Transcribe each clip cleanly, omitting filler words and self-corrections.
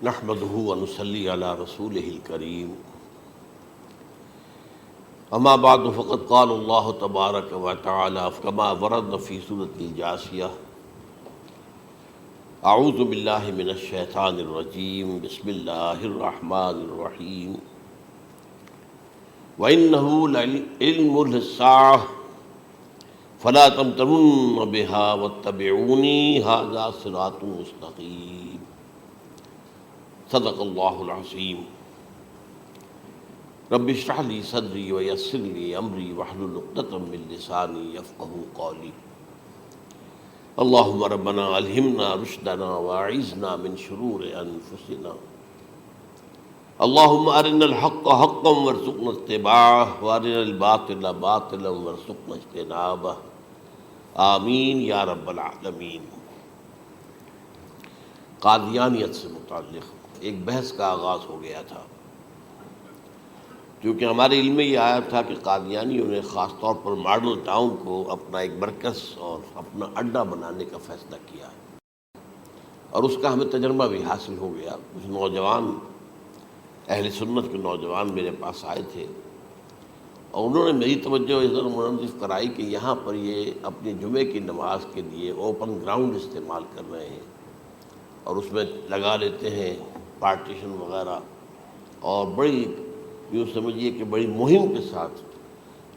نحمده ونصلي على رسوله الكريم اما بعد فقد قال الله تبارك وتعالى كما ورد في سورة الجاثية اعوذ بالله من الشيطان الرجيم بسم الله الرحمن الرحيم وإنه لعلم للساعة فلا تمترن بها واتبعوني هذا صراط مستقيم صدق اللہ العظیم رب اشرح لی صدری ویسر لی امری واحلل عقدۃ من لسانی یفقہوا قولی اللہم ربنا الہمنا رشدنا واعذنا من شرور انفسنا اللہم ارنا الحق حقا وارزقنا اتباعہ وارنا الباطل باطلا وارزقنا اجتنابہ آمین یا رب العالمین۔ قادیانیت سے متعلق ایک بحث کا آغاز ہو گیا تھا، کیونکہ ہمارے علم میں یہ آیا تھا کہ قادیانیوں نے خاص طور پر ماڈل ٹاؤن کو اپنا ایک مرکز اور اپنا اڈا بنانے کا فیصلہ کیا ہے، اور اس کا ہمیں تجربہ بھی حاصل ہو گیا۔ کچھ نوجوان اہل سنت کے نوجوان میرے پاس آئے تھے اور انہوں نے میری توجہ اس طرح منصرف کرائی کہ یہاں پر یہ اپنی جمعے کی نماز کے لیے اوپن گراؤنڈ استعمال کر رہے ہیں اور اس میں لگا لیتے ہیں پارٹیشن وغیرہ، اور بڑی یوں سمجھیے کہ بڑی مہم کے ساتھ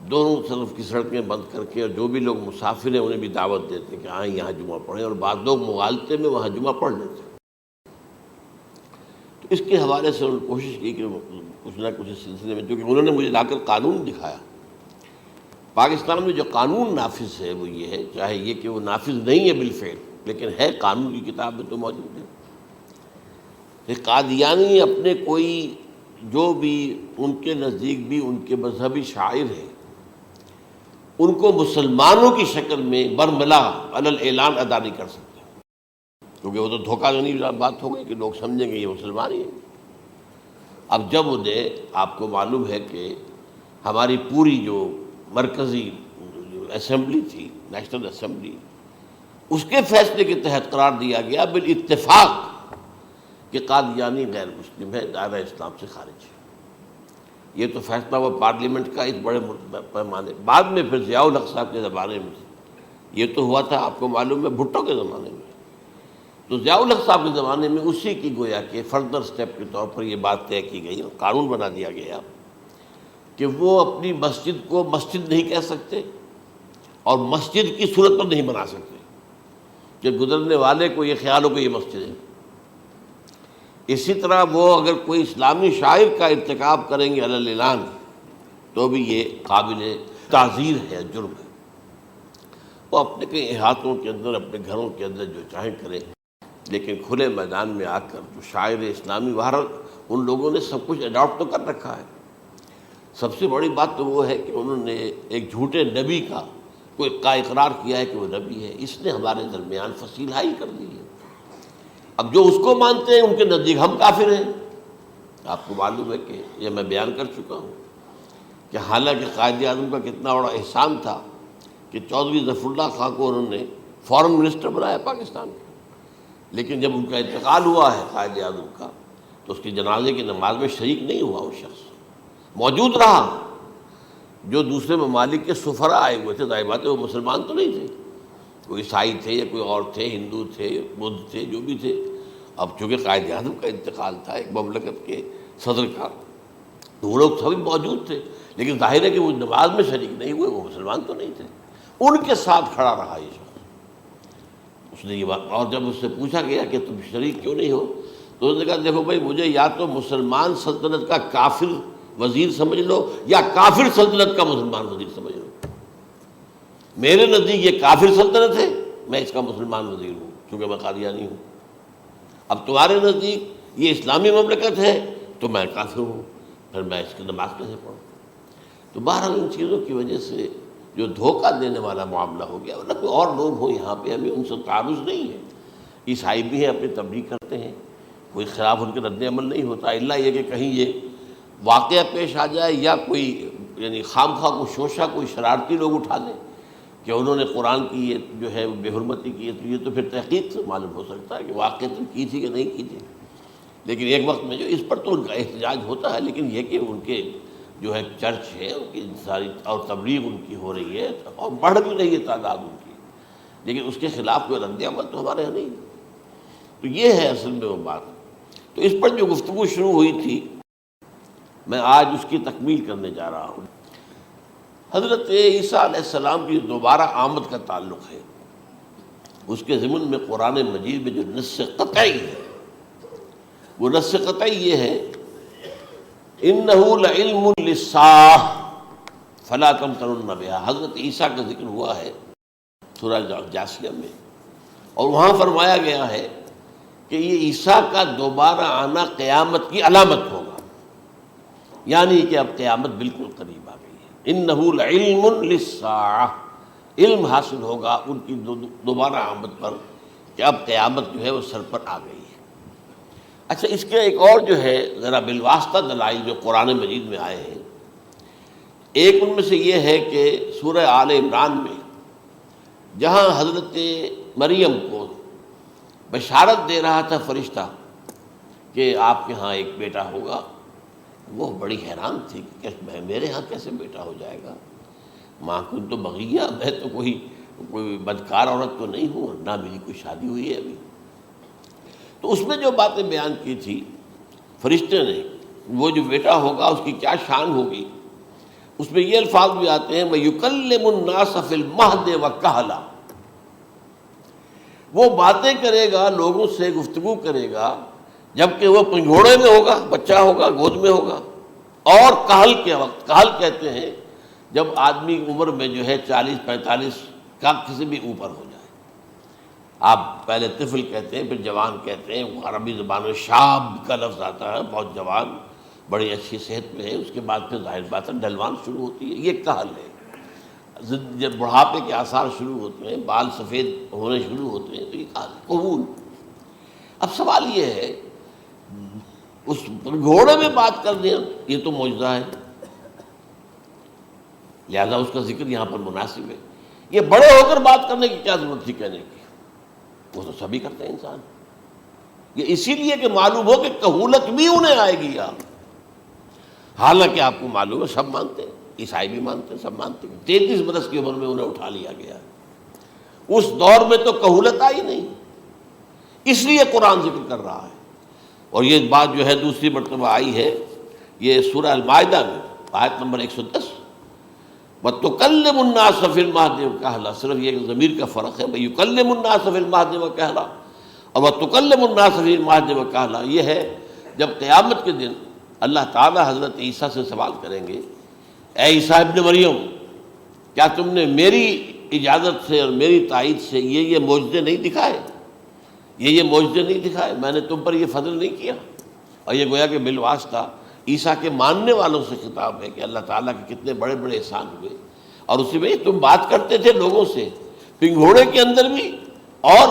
دونوں طرف کی سڑکیں بند کر کے، اور جو بھی لوگ مسافر ہیں انہیں بھی دعوت دیتے ہیں کہ آئیں یہاں جمعہ پڑھیں، اور بعض لوگ مغالطے میں وہاں جمعہ پڑھ لیتے ہیں۔ تو اس کے حوالے سے انہوں نے کوشش کی کہ کچھ نہ کچھ اس سلسلے میں، کیونکہ انہوں نے مجھے لا کر قانون دکھایا۔ پاکستان میں جو قانون نافذ ہے وہ یہ ہے، چاہے یہ کہ وہ نافذ نہیں ہے بالفعل، لیکن ہے، قانون کی کتاب میں تو موجود ہے کہ قادیانی اپنے کوئی جو بھی ان کے نزدیک بھی ان کے مذہبی شاعر ہیں ان کو مسلمانوں کی شکل میں برملا علی الاعلان ادا نہیں کر سکتے، کیونکہ وہ تو دھوکہ دہی بات ہو گئی کہ لوگ سمجھیں گے یہ مسلمان ہی ہیں۔ اب جب انہیں، آپ کو معلوم ہے کہ ہماری پوری جو مرکزی اسمبلی تھی، نیشنل اسمبلی، اس کے فیصلے کے تحت قرار دیا گیا بالاتفاق کہ قادیانی غیر مسلم ہے، دائرہ اسلام سے خارج ہے۔ یہ تو فیصلہ وہ پارلیمنٹ کا اس بڑے پیمانے، بعد میں پھر ضیاء الحق صاحب کے زمانے میں یہ تو ہوا تھا، آپ کو معلوم ہے، بھٹو کے زمانے میں۔ تو ضیاء الحق صاحب کے زمانے میں اسی کی گویا کہ فردر سٹیپ کے طور پر یہ بات طے کی گئی اور قانون بنا دیا گیا کہ وہ اپنی مسجد کو مسجد نہیں کہہ سکتے اور مسجد کی صورت پر نہیں بنا سکتے کہ گزرنے والے کو یہ خیال ہو کہ یہ مسجد ہے۔ اسی طرح وہ اگر کوئی اسلامی شاعر کا ارتکاب کریں گے علی الاعلان تو بھی یہ قابل تعزیر ہے، جرم ہے۔ وہ اپنے کئی احاطوں کے اندر، اپنے گھروں کے اندر جو چاہیں کریں، لیکن کھلے میدان میں آ کر جو شاعر اسلامی بہرحال ان لوگوں نے سب کچھ اڈاپٹ تو کر رکھا ہے۔ سب سے بڑی بات تو وہ ہے کہ انہوں نے ایک جھوٹے نبی کا اقرار کیا ہے کہ وہ نبی ہے، اس نے ہمارے درمیان فصیل حائل کر دی ہے۔ اب جو اس کو مانتے ہیں ان کے نزدیک ہم کافر ہیں۔ آپ کو معلوم ہے کہ یہ میں بیان کر چکا ہوں کہ حالانکہ قائد اعظم کا کتنا بڑا احسان تھا کہ چودھری ظفر اللہ خان کو انہوں نے فارن منسٹر بنایا پاکستان کا، لیکن جب ان کا انتقال ہوا ہے قائد اعظم کا تو اس کی جنازے کی نماز میں شریک نہیں ہوا، وہ شخص موجود رہا۔ جو دوسرے ممالک کے سفراء آئے ہوئے تھے، ظاہر بات ہے وہ مسلمان تو نہیں تھے، کوئی عیسائی تھے یا کوئی اور تھے، ہندو تھے، بدھ تھے، جو بھی تھے۔ اب چونکہ قائد اعظم کا انتقال تھا ایک مملکت کے صدر کا، تو وہ لوگ سبھی موجود تھے، لیکن ظاہر ہے کہ وہ نماز میں شریک نہیں ہوئے، وہ مسلمان تو نہیں تھے۔ ان کے ساتھ کھڑا رہا یہ شخص۔ اس نے یہ بات، اور جب اس سے پوچھا گیا کہ تم شریک کیوں نہیں ہو تو اس نے کہا دیکھو بھائی، مجھے یا تو مسلمان سلطنت کا کافر وزیر سمجھ لو یا کافر سلطنت کا مسلمان وزیر سمجھ لو۔ میرے نزدیک یہ کافر سلطنت ہے، میں اس کا مسلمان وزیر ہوں کیونکہ میں قادیانی ہوں۔ اب تمہارے نزدیک یہ اسلامی مملکت ہے تو میں کافر ہوں، پھر میں اس کی نماز کیسے پڑھوں؟ تو بہرحال ان چیزوں کی وجہ سے جو دھوکہ دینے والا معاملہ ہو گیا، ورنہ کوئی اور لوگ ہوں یہاں پہ، ہمیں ان سے تعارض نہیں ہے۔ عیسائی بھی ہیں، اپنی تبلیغ کرتے ہیں، کوئی خلاف ان کے رد عمل نہیں ہوتا، الا یہ کہ کہیں یہ واقعہ پیش آ جائے یا کوئی یعنی خام خواہ کو شوشہ کوئی شرارتی لوگ اٹھا دیں کہ انہوں نے قرآن کی یہ جو ہے بے حرمتی کی ہے، تو یہ تو پھر تحقیق سے معلوم ہو سکتا ہے کہ واقعتاً کی تھی کہ نہیں کی تھی۔ لیکن ایک وقت میں جو اس پر تو ان کا احتجاج ہوتا ہے، لیکن یہ کہ ان کے جو ہے چرچ ہے ان کی ساری اور تبلیغ ان کی ہو رہی ہے اور بڑھ بھی رہی ہے تعداد ان کی، لیکن اس کے خلاف کوئی رد عمل تو ہمارے یہاں نہیں۔ تو یہ ہے اصل میں وہ بات۔ تو اس پر جو گفتگو شروع ہوئی تھی میں آج اس کی تکمیل کرنے جا رہا ہوں۔ حضرت عیسیٰ علیہ السلام کی دوبارہ آمد کا تعلق ہے، اس کے ضمن میں قرآن مجید میں جو نص قطعی ہے، وہ نص قطعی یہ ہے اِنَّهُ لَعِلْمٌ لِلسَّاعَةِ فَلَا تَمْتَرُنَّ بِهَا۔ حضرت عیسیٰ کا ذکر ہوا ہے سورہ جاسیہ میں، اور وہاں فرمایا گیا ہے کہ یہ عیسیٰ کا دوبارہ آنا قیامت کی علامت ہوگا، یعنی کہ اب قیامت بالکل قریب آ گئی ہے۔ اِنَّهُ لَعِلْمٌ لِلسَّاعَةِ، علم حاصل ہوگا ان کی دوبارہ آمد پر کہ اب قیامت جو ہے وہ سر پر آ گئی ہے۔ اچھا، اس کے ایک اور جو ہے ذرا بالواسطہ دلائل جو قرآن مجید میں آئے ہیں، ایک ان میں سے یہ ہے کہ سورہ آل عمران میں جہاں حضرت مریم کو بشارت دے رہا تھا فرشتہ کہ آپ کے ہاں ایک بیٹا ہوگا، وہ بڑی حیران تھی کہ میرے ہاں کیسے بیٹا ہو جائے گا، ماں کن تو بغیہ، میں تو کوئی بدکار عورت تو نہیں ہوں، نہ میری کوئی شادی ہوئی ہے ابھی۔ تو اس میں جو باتیں بیان کی تھی فرشتے نے، وہ جو بیٹا ہوگا اس کی کیا شان ہوگی، اس میں یہ الفاظ بھی آتے ہیں وَيُكَلِّمُ النَّاسَ فِي الْمَهْدِ وَكَهْلًا، وہ باتیں کرے گا، لوگوں سے گفتگو کرے گا جبکہ وہ پنگھوڑے میں ہوگا، بچہ ہوگا، گود میں ہوگا، اور کہل کے وقت، کہل کہتے ہیں جب آدمی عمر میں جو ہے 40-45 کا کسی بھی اوپر ہو جائے، آپ پہلے طفل کہتے ہیں، پھر جوان کہتے ہیں، عربی زبان میں شاب کا لفظ آتا ہے، بہت جوان، بڑی اچھی صحت میں ہے، اس کے بعد پھر ظاہر بات ہے ڈھلوان شروع ہوتی ہے، یہ کہل ہے۔ جب بڑھاپے کے آثار شروع ہوتے ہیں، بال سفید ہونے شروع ہوتے ہیں، تو یہ کہل، قبول۔ اب سوال یہ ہے اس گھوڑے میں بات کر دیں، یہ تو معجزہ ہے، لہذا اس کا ذکر یہاں پر مناسب ہے۔ یہ بڑے ہو کر بات کرنے کی کیا ضرورت تھی کہنے کی، وہ تو سبھی کرتے ہیں انسان، یہ اسی لیے کہ معلوم ہو کہ کہولت بھی انہیں آئے گی یار، حالانکہ آپ کو معلوم ہے سب مانتے ہیں، عیسائی بھی مانتے ہیں، سب مانتے ہیں، 33 برس کی عمر میں انہیں اٹھا لیا گیا، اس دور میں تو کہولت آئی نہیں، اس لیے قرآن ذکر کر رہا ہے۔ اور یہ بات جو ہے دوسری مرتبہ آئی ہے یہ سورہ المائدہ میں آیت نمبر 110، وَتُكَلِّمُ النَّاسَ فِي الْمَهْدِ وَكَهْلًا، صرف یہ ضمیر کا فرق ہے، وَيُكَلِّمُ النَّاسَ فِي الْمَهْدِ وَكَهْلًا، اور وَتُكَلِّمُ النَّاسَ فِي الْمَهْدِ وَكَهْلًا یہ ہے جب قیامت کے دن اللہ تعالیٰ حضرت عیسیٰ سے سوال کریں گے، اے عیسیٰ ابن مریم، کیا تم نے میری اجازت سے اور میری تائید سے یہ معجزے نہیں دکھائے، یہ معجزے نہیں دکھائے، میں نے تم پر یہ فضل نہیں کیا؟ اور یہ گویا کہ بالواسطہ عیسیٰ کے ماننے والوں سے خطاب ہے کہ اللہ تعالیٰ کے کتنے بڑے بڑے احسان ہوئے، اور اسی میں تم بات کرتے تھے لوگوں سے پنگھوڑے کے اندر بھی اور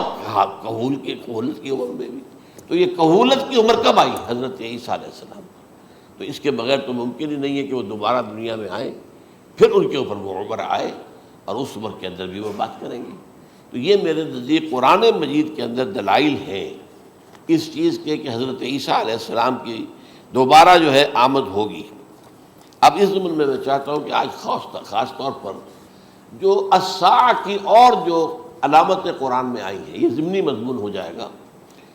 کہولت کی عمر میں بھی، تو یہ کہولت کی عمر کب آئی؟ حضرت عیسیٰ علیہ السلام۔ تو اس کے بغیر تو ممکن ہی نہیں ہے کہ وہ دوبارہ دنیا میں آئیں، پھر ان کے اوپر وہ عمر آئے اور اس عمر کے اندر بھی وہ بات کریں گے۔ تو یہ میرے نزدیک قرآن مجید کے اندر دلائل ہیں اس چیز کے کہ حضرت عیسیٰ علیہ السلام کی دوبارہ جو ہے آمد ہوگی۔ اب اس ضمن میں چاہتا ہوں کہ آج خاص طور پر جو الساعہ کی اور جو علامتیں قرآن میں آئی ہیں، یہ ضمنی مضمون ہو جائے گا،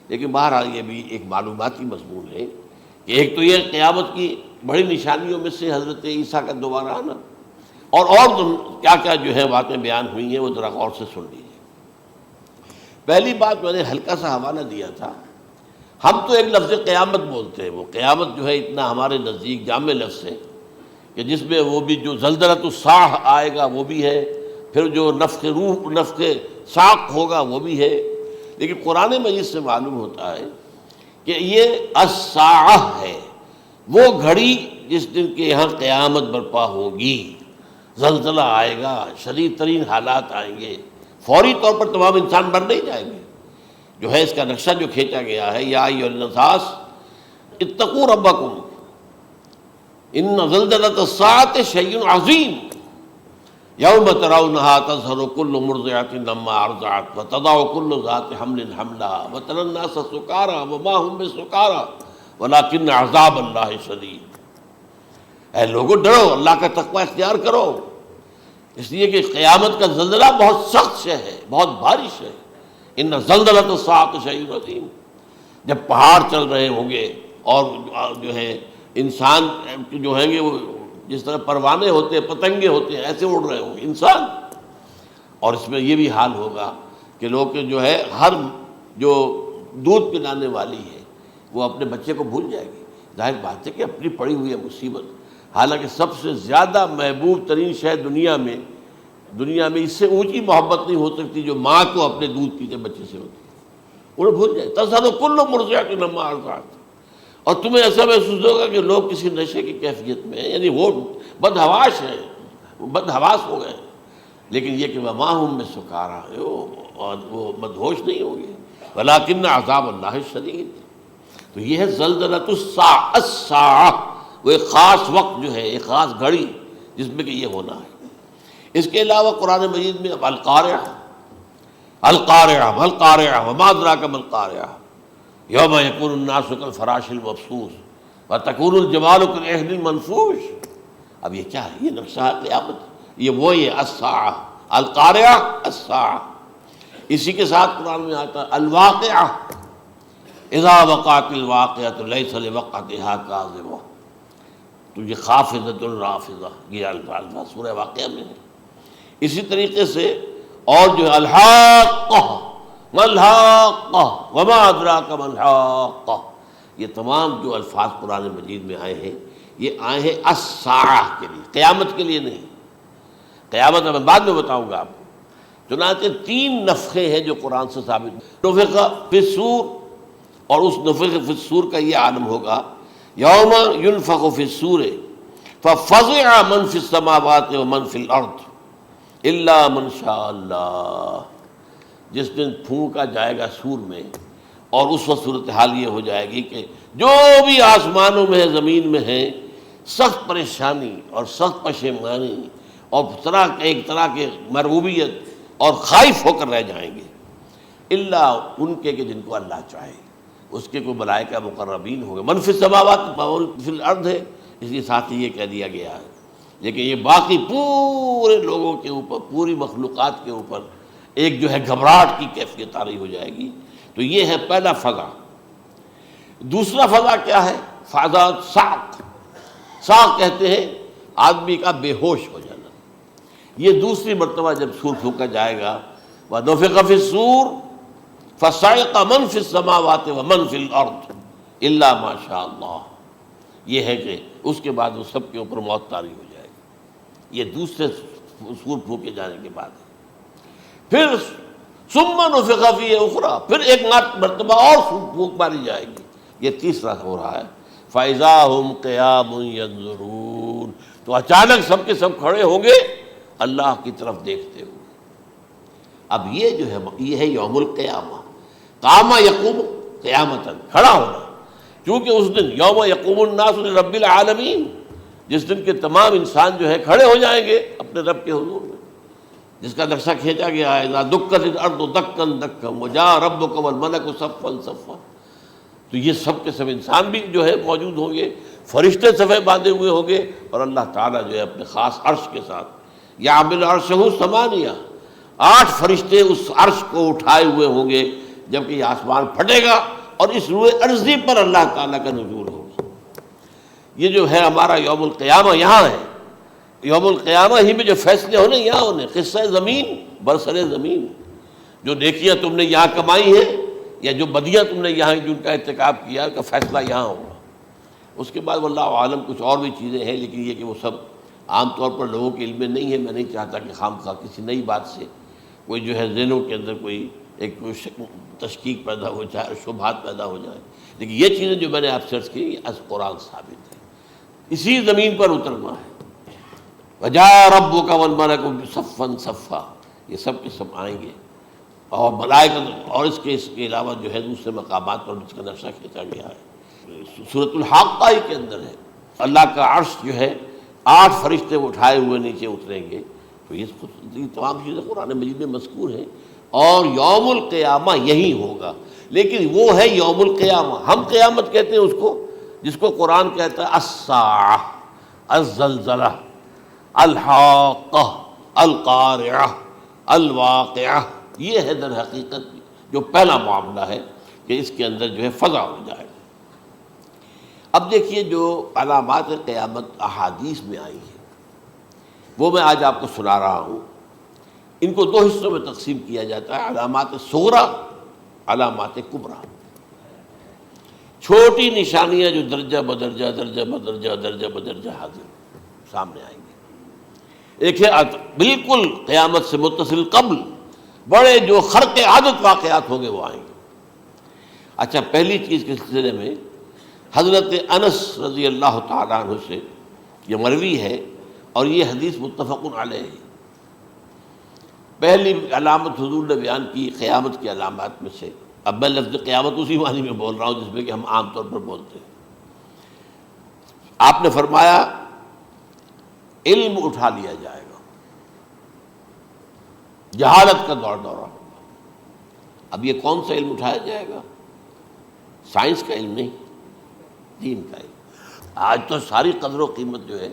لیکن بہرحال یہ بھی ایک معلوماتی مضمون ہے کہ ایک تو یہ قیامت کی بڑی نشانیوں میں سے حضرت عیسیٰ کا دوبارہ آنا، اور کیا کیا جو ہے باتیں بیان ہوئی ہیں وہ ذرا غور سے سن لیجیے۔ پہلی بات میں نے ہلکا سا حوالہ دیا تھا، ہم تو ایک لفظ قیامت بولتے ہیں، وہ قیامت جو ہے اتنا ہمارے نزدیک جامع لفظ ہے کہ جس میں وہ بھی جو زلزلۃ الساعہ آئے گا وہ بھی ہے، پھر جو نفخ روح، نفخ ساق ہوگا وہ بھی ہے، لیکن قرآن مجید سے معلوم ہوتا ہے کہ یہ الساعہ ہے، وہ گھڑی جس دن کے یہاں قیامت برپا ہوگی، زلزلہ آئے گا، شدید ترین حالات آئیں گے، فوری طور پر تمام انسان مر نہیں جائیں گے۔ جو ہے اس کا نقشہ جو کھینچا گیا ہے، یا ایھا الناس اتقوا ربکم ان زلزلۃ الساعۃ شیء عظیم یوم ترونها تذہل کل مرضعۃ عما ارضعت وتضع کل ذات حمل حملها وتری الناس سکارى وما هم بسکارى ولکن عذاب اللہ شدید، اے لوگوں ڈرو، اللہ کا تقوی اختیار کرو، اس لیے کہ قیامت کا زلزلہ بہت سخت شے ہے، بہت بھاری شے ہے۔ ان زلزلۃ الساعۃ شیء عظیم، جب پہاڑ چل رہے ہوں گے اور جو ہے انسان جو ہیں گے وہ جس طرح پروانے ہوتے ہیں، پتنگے ہوتے ہیں، ایسے اڑ رہے ہوں گے انسان، اور اس میں یہ بھی حال ہوگا کہ لوگ جو ہے ہر جو دودھ پلانے والی ہے وہ اپنے بچے کو بھول جائے گی۔ ظاہر بات ہے کہ اپنی پڑی ہوئی ہے مصیبت، حالانکہ سب سے زیادہ محبوب ترین شے دنیا میں اس سے اونچی محبت نہیں ہو سکتی جو ماں کو اپنے دودھ پیتے بچے سے ہوتی ہے، انہیں بھول جائے۔ تذہل کل مرضعۃ عما ارضعت، اور تمہیں ایسا محسوس ہوگا کہ لوگ کسی نشے کی کیفیت میں ہیں، یعنی وہ بدحواش ہیں، بدحواس ہو گئے، لیکن یہ کہ وما ہم بسکارى، اور وہ مدہوش نہیں ہوں گے، ولکن عذاب اللہ شدید۔ تو یہ ہے زلزلۃ الساعہ، وہ ایک خاص وقت جو ہے، ایک خاص گھڑی جس میں کہ یہ ہونا ہے۔ اس کے علاوہ قرآن مجید میں القارعہ، القارعہ والقارعہ وما ادراک ما القارعہ، یوم یکون الناس کالفراش المبثوث وتکون الجبال کالعہن المنفوش۔ اب یہ کیا ہے؟ یہ نقشہ ہے قیامت، یہ الساعہ، القارعہ الساعہ۔ اسی کے ساتھ قرآن میں آتا ہے الواقعہ، اذا وقعت الواقعۃ لیس لوقعتها کاذبہ، تو یہ خافضۃ رافضہ، یہ الفاظ سورہ واقعہ میں ہے۔ اسی طریقے سے اور جو ہے الحاقہ، ما الحاقہ وما ادراک ما الحاقہ، یہ تمام جو الفاظ قرآن مجید میں آئے ہیں یہ آئے ہیں الساعہ کے لیے، قیامت کے لیے نہیں۔ قیامت میں بعد میں بتاؤں گا آپ کو۔ چنانچہ 3 نفخے ہیں جو قرآن سے ثابت، نفخ فی الصور، اور اس نفخ فی الصور کا یہ عالم ہوگا یوم ینفخ فی الصور ففزع من فی السماوات ومن فی الارض الا من شاء اللہ، جس دن پھونکا جائے گا سور میں، اور اس وقت صورتحال یہ ہو جائے گی کہ جو بھی آسمانوں میں ہے، زمین میں ہے، سخت پریشانی اور سخت پشیمانی اور ایک طرح کے مرعوبیت اور خائف ہو کر رہ جائیں گے، الا ان کے کہ جن کو اللہ چاہے، اس کے کوئی ملائکہ مقربین ہوں گے۔ من فی السماوات فی الارض ہے، اس لیے ساتھ ہی یہ کہہ دیا گیا ہے، لیکن یہ باقی پورے لوگوں کے اوپر، پوری مخلوقات کے اوپر ایک جو ہے گھبراہٹ کی کیفیت طاری ہو جائے گی۔ تو یہ ہے پہلا فضا۔ دوسرا فضا کیا ہے؟ فضا صعق، صعق کہتے ہیں آدمی کا بے ہوش ہو جانا۔ یہ دوسری مرتبہ جب سور پھونکا جائے گا، وَنُفِخَ فِي الصُّورِ فَصَعِقَ مَن فِي السَّمَاوَاتِ وَمَن فِي الْأَرْضِ إِلَّا مَا شَاءَ اللَّهُ، یہ ہے کہ اس کے بعد وہ سب کے اوپر موت طاری ہو جائے گی۔ یہ دوسرے سور پھونکے جانے کے بعد ہے۔ پھر ثُمَّ نُفِخَ فِيهِ أُخْرَى، پھر ایک مرتبہ اور پھونک ماری جائے گی، یہ تیسرا ہو رہا ہے۔ فَإِذَا هُمْ قِيَامٌ يَنظُرُونَ، تو اچانک سب کے سب کھڑے ہوں گے اللہ کی طرف دیکھتے ہوئے۔ اب یہ جو ہے یہ ہے یوم القیامہ، قام یقوم قیامتاً، کھڑا ہونا، کیونکہ اس دن یوم یقوم الناس لرب العالمین، جس دن کے تمام انسان جو ہے کھڑے ہو جائیں گے اپنے رب کے حضور میں، جس کا نقشہ کھینچا گیا ہے اذا دکت الارض دکا دکا وجاء ربک والملک صفا صفا۔ تو یہ سب کے سب انسان بھی جو ہے موجود ہوں گے، فرشتے صفے باندھے ہوئے ہوں گے، اور اللہ تعالیٰ جو ہے اپنے خاص عرش کے ساتھ، یحمل عرشہ ثمانیہ، 8 فرشتے اس عرش کو اٹھائے ہوئے ہوں گے، جبکہ یہ آسمان پھٹے گا اور اس روئے ارضی پر اللہ تعالیٰ کا نزول ہوگا۔ یہ جو ہے ہمارا یوم القیامہ یہاں ہے، یوم القیامہ ہی میں جو فیصلے ہونے یہاں ہونے، قصہ زمین برسر زمین، جو نیکیاں تم نے یہاں کمائی ہیں یا جو بدیاں تم نے یہاں جن کا ارتکاب کیا کا فیصلہ یہاں ہوگا۔ اس کے بعد واللہ عالم کچھ اور بھی چیزیں ہیں، لیکن یہ کہ وہ سب عام طور پر لوگوں کے علم میں نہیں ہے۔ میں نہیں چاہتا کہ خام خواہ کسی نئی بات سے کوئی جو ہے ذہنوں کے اندر کوئی ایک تشکیک پیدا ہو جائے، شبہات پیدا ہو جائے، لیکن یہ چیزیں جو میں نے آپ سرچ کی یہ از قرآن ثابت ہے، اسی زمین پر اترنا ہے۔ وجاء ربک والملک صفا صفا، یہ سب کے سب آئیں گے، اور ملائکہ، اور اس کے علاوہ جو ہے دوسرے مقامات پر جس کا نقشہ کھینچا گیا ہے سورۃ الحاقہ ہی کے اندر ہے۔ اللہ کا عرش جو ہے 8 فرشتے اٹھائے ہوئے نیچے اتریں گے۔ تو یہ تمام چیزیں قرآن مجید میں مذکور ہیں، اور یوم القیامہ یہی ہوگا، لیکن وہ ہے یوم القیامہ، ہم قیامت کہتے ہیں اس کو، جس کو قرآن کہتا ہے الساعہ، الزلزلہ، الحاقہ، القارعہ، الواقعہ، یہ ہے در حقیقت جو پہلا معاملہ ہے کہ اس کے اندر جو ہے فضا ہو جائے۔ اب دیکھیے جو علامات قیامت احادیث میں آئی ہیں وہ میں آج آپ کو سنا رہا ہوں۔ ان کو دو حصوں میں تقسیم کیا جاتا ہے، علامات صغریٰ، علامات کبریٰ۔ چھوٹی نشانیاں جو درجہ بدرجہ درجہ بدرجہ درجہ بدرجہ حاضر سامنے آئیں گے۔ ایک ہے بالکل قیامت سے متصل قبل بڑے جو خرق عادت واقعات ہوں گے وہ آئیں گے۔ اچھا، پہلی چیز کے سلسلے میں حضرت انس رضی اللہ تعالیٰ عنہ سے یہ مروی ہے اور یہ حدیث متفق علیہ ہے۔ پہلی علامت حضور نے بیان کی قیامت کی علامات میں سے، اب میں لفظ قیامت اسی معنی میں بول رہا ہوں جس میں کہ ہم عام طور پر بولتے ہیں۔ آپ نے فرمایا علم اٹھا لیا جائے گا، جہالت کا دورہ ہوگا۔ اب یہ کون سا علم اٹھایا جائے گا؟ سائنس کا علم نہیں، دین کا علم۔ آج تو ساری قدر و قیمت جو ہے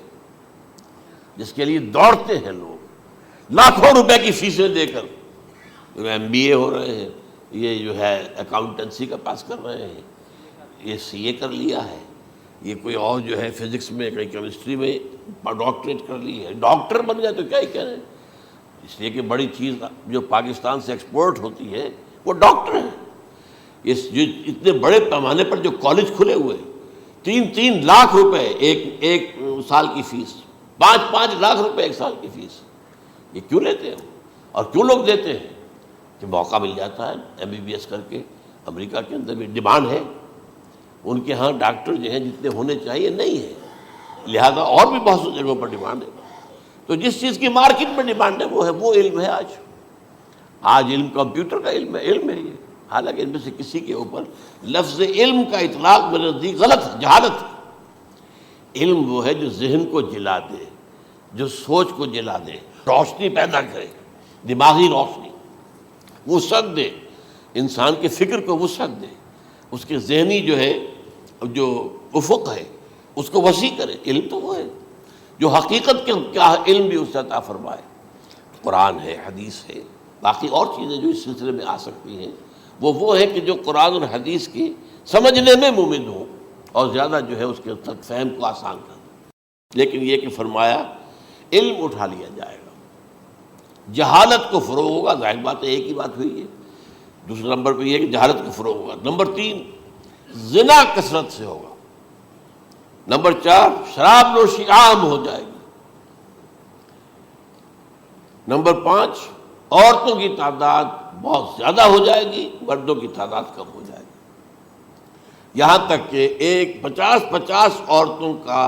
جس کے لیے دوڑتے ہیں لوگ، لاکھوں روپے کی فیسیں دے کر، ایم بی اے ہو رہے ہیں، یہ جو ہے اکاؤنٹنسی کا پاس کر رہے ہیں، یہ سی اے کر لیا ہے، یہ کوئی اور جو ہے فزکس میں، کوئی کیمسٹری میں ڈاکٹریٹ کر لی ہے، ڈاکٹر بن گیا تو کیا ہی کہہ رہے ہیں۔ اس لیے کہ بڑی چیز جو پاکستان سے ایکسپورٹ ہوتی ہے وہ ڈاکٹر ہیں۔ جو اتنے بڑے پیمانے پر جو کالج کھلے ہوئے، 3 لاکھ روپے ایک سال کی فیس، 5 لاکھ روپے ایک سال کی فیس، یہ کیوں لیتے ہیں اور کیوں لوگ دیتے ہیں؟ کہ موقع مل جاتا ہے ایم بی بی ایس کر کے۔ امریکہ کے اندر بھی ڈیمانڈ ہے، ان کے ہاں ڈاکٹر جو ہیں جتنے ہونے چاہیے نہیں ہے، لہذا اور بھی بہت سی جگہوں پر ڈیمانڈ ہے۔ تو جس چیز کی مارکیٹ میں ڈیمانڈ ہے وہ علم ہے۔ آج علم کمپیوٹر کا علم ہے یہ، حالانکہ ان میں سے کسی کے اوپر لفظ علم کا اطلاق میرے نزدیک غلط ہے، جہالت ہے۔ علم وہ ہے جو ذہن کو جلا دے، جو سوچ کو جلا دے، روشنی پیدا کرے، دماغی روشنی، وسعت دے، انسان کے فکر کو وسعت دے، اس کے ذہنی جو ہے جو افق ہے اس کو وسیع کرے۔ علم تو وہ ہے جو حقیقت کے کیا علم بھی اس سے عطا فرمائے۔ قرآن ہے، حدیث ہے، باقی اور چیزیں جو اس سلسلے میں آ سکتی ہیں وہ ہے کہ جو قرآن اور حدیث کی سمجھنے میں مومن ہوں اور زیادہ جو ہے اس کے تک فہم کو آسان کر دیں۔ لیکن یہ کہ فرمایا علم اٹھا لیا جائے گا، جہالت کو فروغ ہوگا۔ ظاہر بات ہے ایک ہی بات ہوئی ہے۔ دوسرے نمبر پہ یہ کہ جہالت کو فروغ ہوگا۔ نمبر 3 زنا کثرت سے ہوگا۔ نمبر 4 شراب نوشی عام ہو جائے گی۔ نمبر 5 عورتوں کی تعداد بہت زیادہ ہو جائے گی، مردوں کی تعداد کم ہو جائے گی، یہاں تک کہ 50 عورتوں کا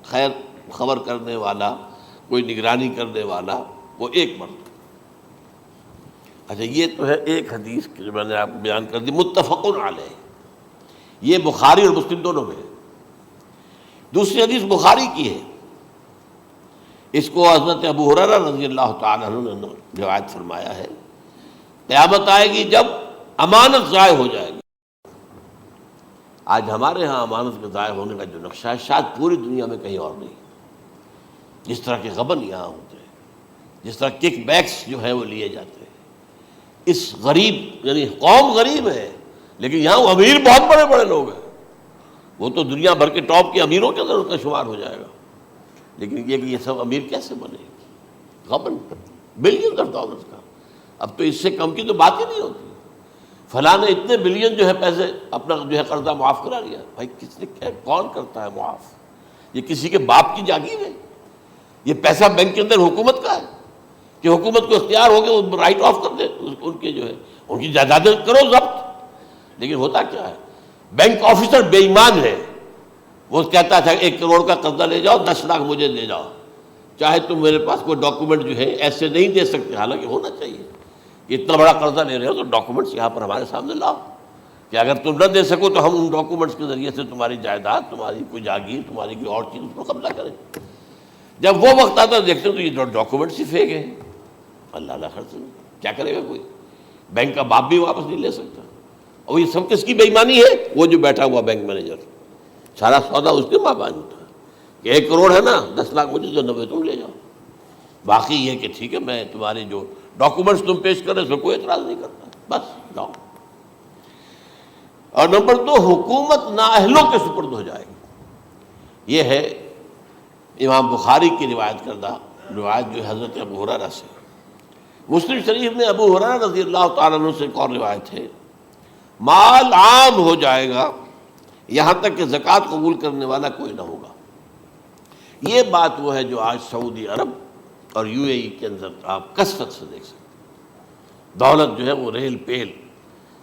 خیر خبر کرنے والا، کوئی نگرانی کرنے والا، وہ ایک مرد۔ اچھا، یہ تو ہے ایک حدیث جو میں نے آپ کو بیان کر دی، متفق علیہ، یہ بخاری اور مسلم دونوں میں ہے۔ دوسری حدیث بخاری کی ہے، اس کو حضرت ابو ہریرہ رضی اللہ تعالیٰ عنہ نے روایت فرمایا ہے، قیامت آئے گی جب امانت ضائع ہو جائے گی۔ آج ہمارے ہاں امانت کے ضائع ہونے کا جو نقشہ ہے شاید پوری دنیا میں کہیں اور نہیں۔ جس طرح کے غبن یہاں ہوتے ہیں، جس طرح کک بیکس جو ہے وہ لیے جاتے ہیں، اس غریب یعنی قوم غریب ہے لیکن یہاں وہ امیر بہت بڑے بڑے لوگ ہیں، وہ تو دنیا بھر کے ٹاپ کے امیروں کے اندر اس کا شمار ہو جائے گا۔ لیکن یہ کہ یہ سب امیر کیسے بنے؟ غبن بلین آف ڈالرز کا، اب تو اس سے کم کی تو بات ہی نہیں ہوتی۔ فلاں نے اتنے بلین جو ہے پیسے اپنا جو ہے قرضہ معاف کرا لیا۔ بھائی کس نے کون کرتا ہے معاف؟ یہ کسی کے باپ کی جاگیر ہے؟ یہ پیسہ بینک کے اندر حکومت کا ہے کہ حکومت کو اختیار ہو گیا وہ رائٹ آف کر دے ان کے جو ہے ان کی جائیدادیں کرو ضبط۔ لیکن ہوتا کیا ہے، بینک آفیسر بے ایمان ہے، وہ کہتا تھا 1 کروڑ کا قرضہ لے جاؤ، 10 لاکھ مجھے دے جاؤ، چاہے تم میرے پاس کوئی ڈاکومنٹ جو ہے ایسے نہیں دے سکتے، حالانکہ ہونا چاہیے کہ اتنا بڑا قرضہ لے رہے ہو تو ڈاکومنٹس یہاں پر ہمارے سامنے لاؤ کہ اگر تم نہ دے سکو تو ہم ان ڈاکومنٹس کے ذریعے سے تمہاری جائیداد، تمہاری کوئی جاگیر، تمہاری کوئی اور چیز اس کو قبضہ کریں۔ جب وہ وقت آتا دیکھتے تو یہ ڈاکومنٹس ہی فیک ہیں، اللہ خرچ کیا کرے گا کوئی؟ بینک کا باپ بھی واپس نہیں لے سکتا۔ اور یہ سب کس کی بے ایمانی ہے؟ وہ جو بیٹھا ہوا بینک مینیجر، سارا سودا اس کے ماں باپ تھا کہ 1 کروڑ ہے نا، 10 لاکھ مجھے تو 90 تم لے جاؤ، باقی یہ کہ ٹھیک ہے میں تمہارے جو ڈاکومنٹس تم پیش کر رہے اس میں کوئی اعتراض نہیں کرتا، بس جاؤ۔ اور نمبر 2، حکومت نااہلوں کے سپرد ہو جائے گی۔ یہ ہے امام بخاری کی روایت کردہ روایت جو حضرت ابو ہریرہ سے۔ مسلم شریف میں ابو ہریرہ رضی اللہ تعالیٰ عنہ سے ایک اور روایت ہے، مال عام ہو جائے گا یہاں تک کہ زکوٰۃ قبول کرنے والا کوئی نہ ہوگا۔ یہ بات وہ ہے جو آج سعودی عرب اور UAE کے اندر آپ کثرت سے دیکھ سکتے ہیں۔ دولت جو ہے وہ ریل پیل،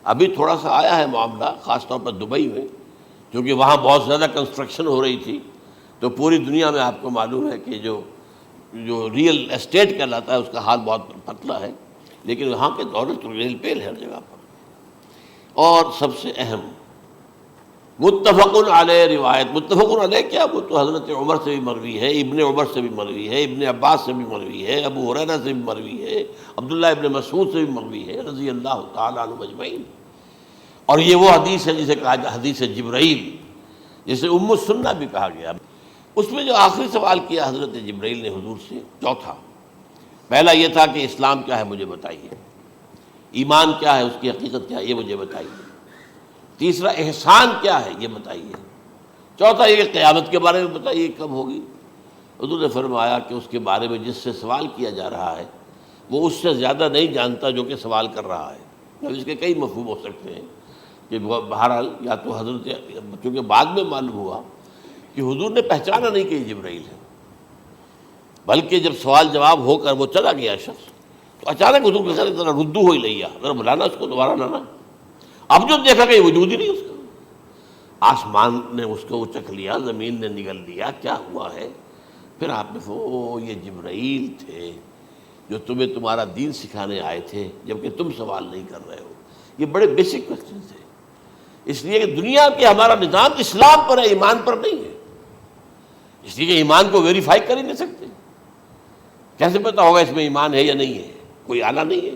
ابھی تھوڑا سا آیا ہے معاملہ خاص طور پر دبئی میں، کیونکہ وہاں بہت زیادہ کنسٹرکشن ہو رہی تھی، تو پوری دنیا میں آپ کو معلوم ہے کہ جو ریئل اسٹیٹ کہلاتا ہے اس کا حال بہت پتلا ہے، لیکن وہاں کے دولت ریل پیل ہے ہر جگہ پر۔ اور سب سے اہم متفق علیہ روایت، متفق علیہ کیا، وہ تو حضرت عمر سے بھی مروی ہے، ابن عمر سے بھی مروی ہے، ابن عباس سے بھی مروی ہے، ابو ہریرہ سے بھی مروی ہے، عبداللہ ابن مسعود سے بھی مروی ہے رضی اللہ تعالیٰ عنہ اجمعین۔ اور یہ وہ حدیث ہے جسے کہا جاتا حدیث جبرائیل، جسے ام السنہ بھی کہا گیا۔ اس میں جو آخری سوال کیا حضرت جبرائیل نے حضور سے، چوتھا، پہلا یہ تھا کہ اسلام کیا ہے مجھے بتائیے، ایمان کیا ہے، اس کی حقیقت کیا ہے یہ مجھے بتائیے، تیسرا احسان کیا ہے یہ بتائیے، چوتھا یہ کہ قیامت کے بارے میں بتائیے کب ہوگی۔ حضور نے فرمایا کہ اس کے بارے میں جس سے سوال کیا جا رہا ہے وہ اس سے زیادہ نہیں جانتا جو کہ سوال کر رہا ہے۔ اب اس کے کئی مفہوم ہو سکتے ہیں کہ بہرحال یا تو حضرت، چونکہ بعد میں معلوم ہوا کہ حضور نے پہچانا نہیں کہ یہ جبرائیل ہے، بلکہ جب سوال جواب ہو کر وہ چلا گیا شخص تو اچانک حضور کے ساتھ ذرا ردو ہو ہی لیا، ذرا بلانا اس کو دوبارہ لانا۔ اب جو دیکھا کہ وجود ہی نہیں اس کا، آسمان نے اس کو چکھ لیا، زمین نے نگل لیا، کیا ہوا ہے؟ پھر آپ نے یہ جبرائیل تھے جو تمہیں تمہارا دین سکھانے آئے تھے جبکہ تم سوال نہیں کر رہے ہو۔ یہ بڑے بیسک کوسچن تھے، اس لیے کہ دنیا کے ہمارا نظام اسلام پر ہے، ایمان پر نہیں ہے، اس لیے کہ ایمان کو ویریفائی کر ہی نہیں سکتے۔ کیسے پتہ ہوگا اس میں ایمان ہے یا نہیں ہے؟ کوئی آلہ نہیں ہے،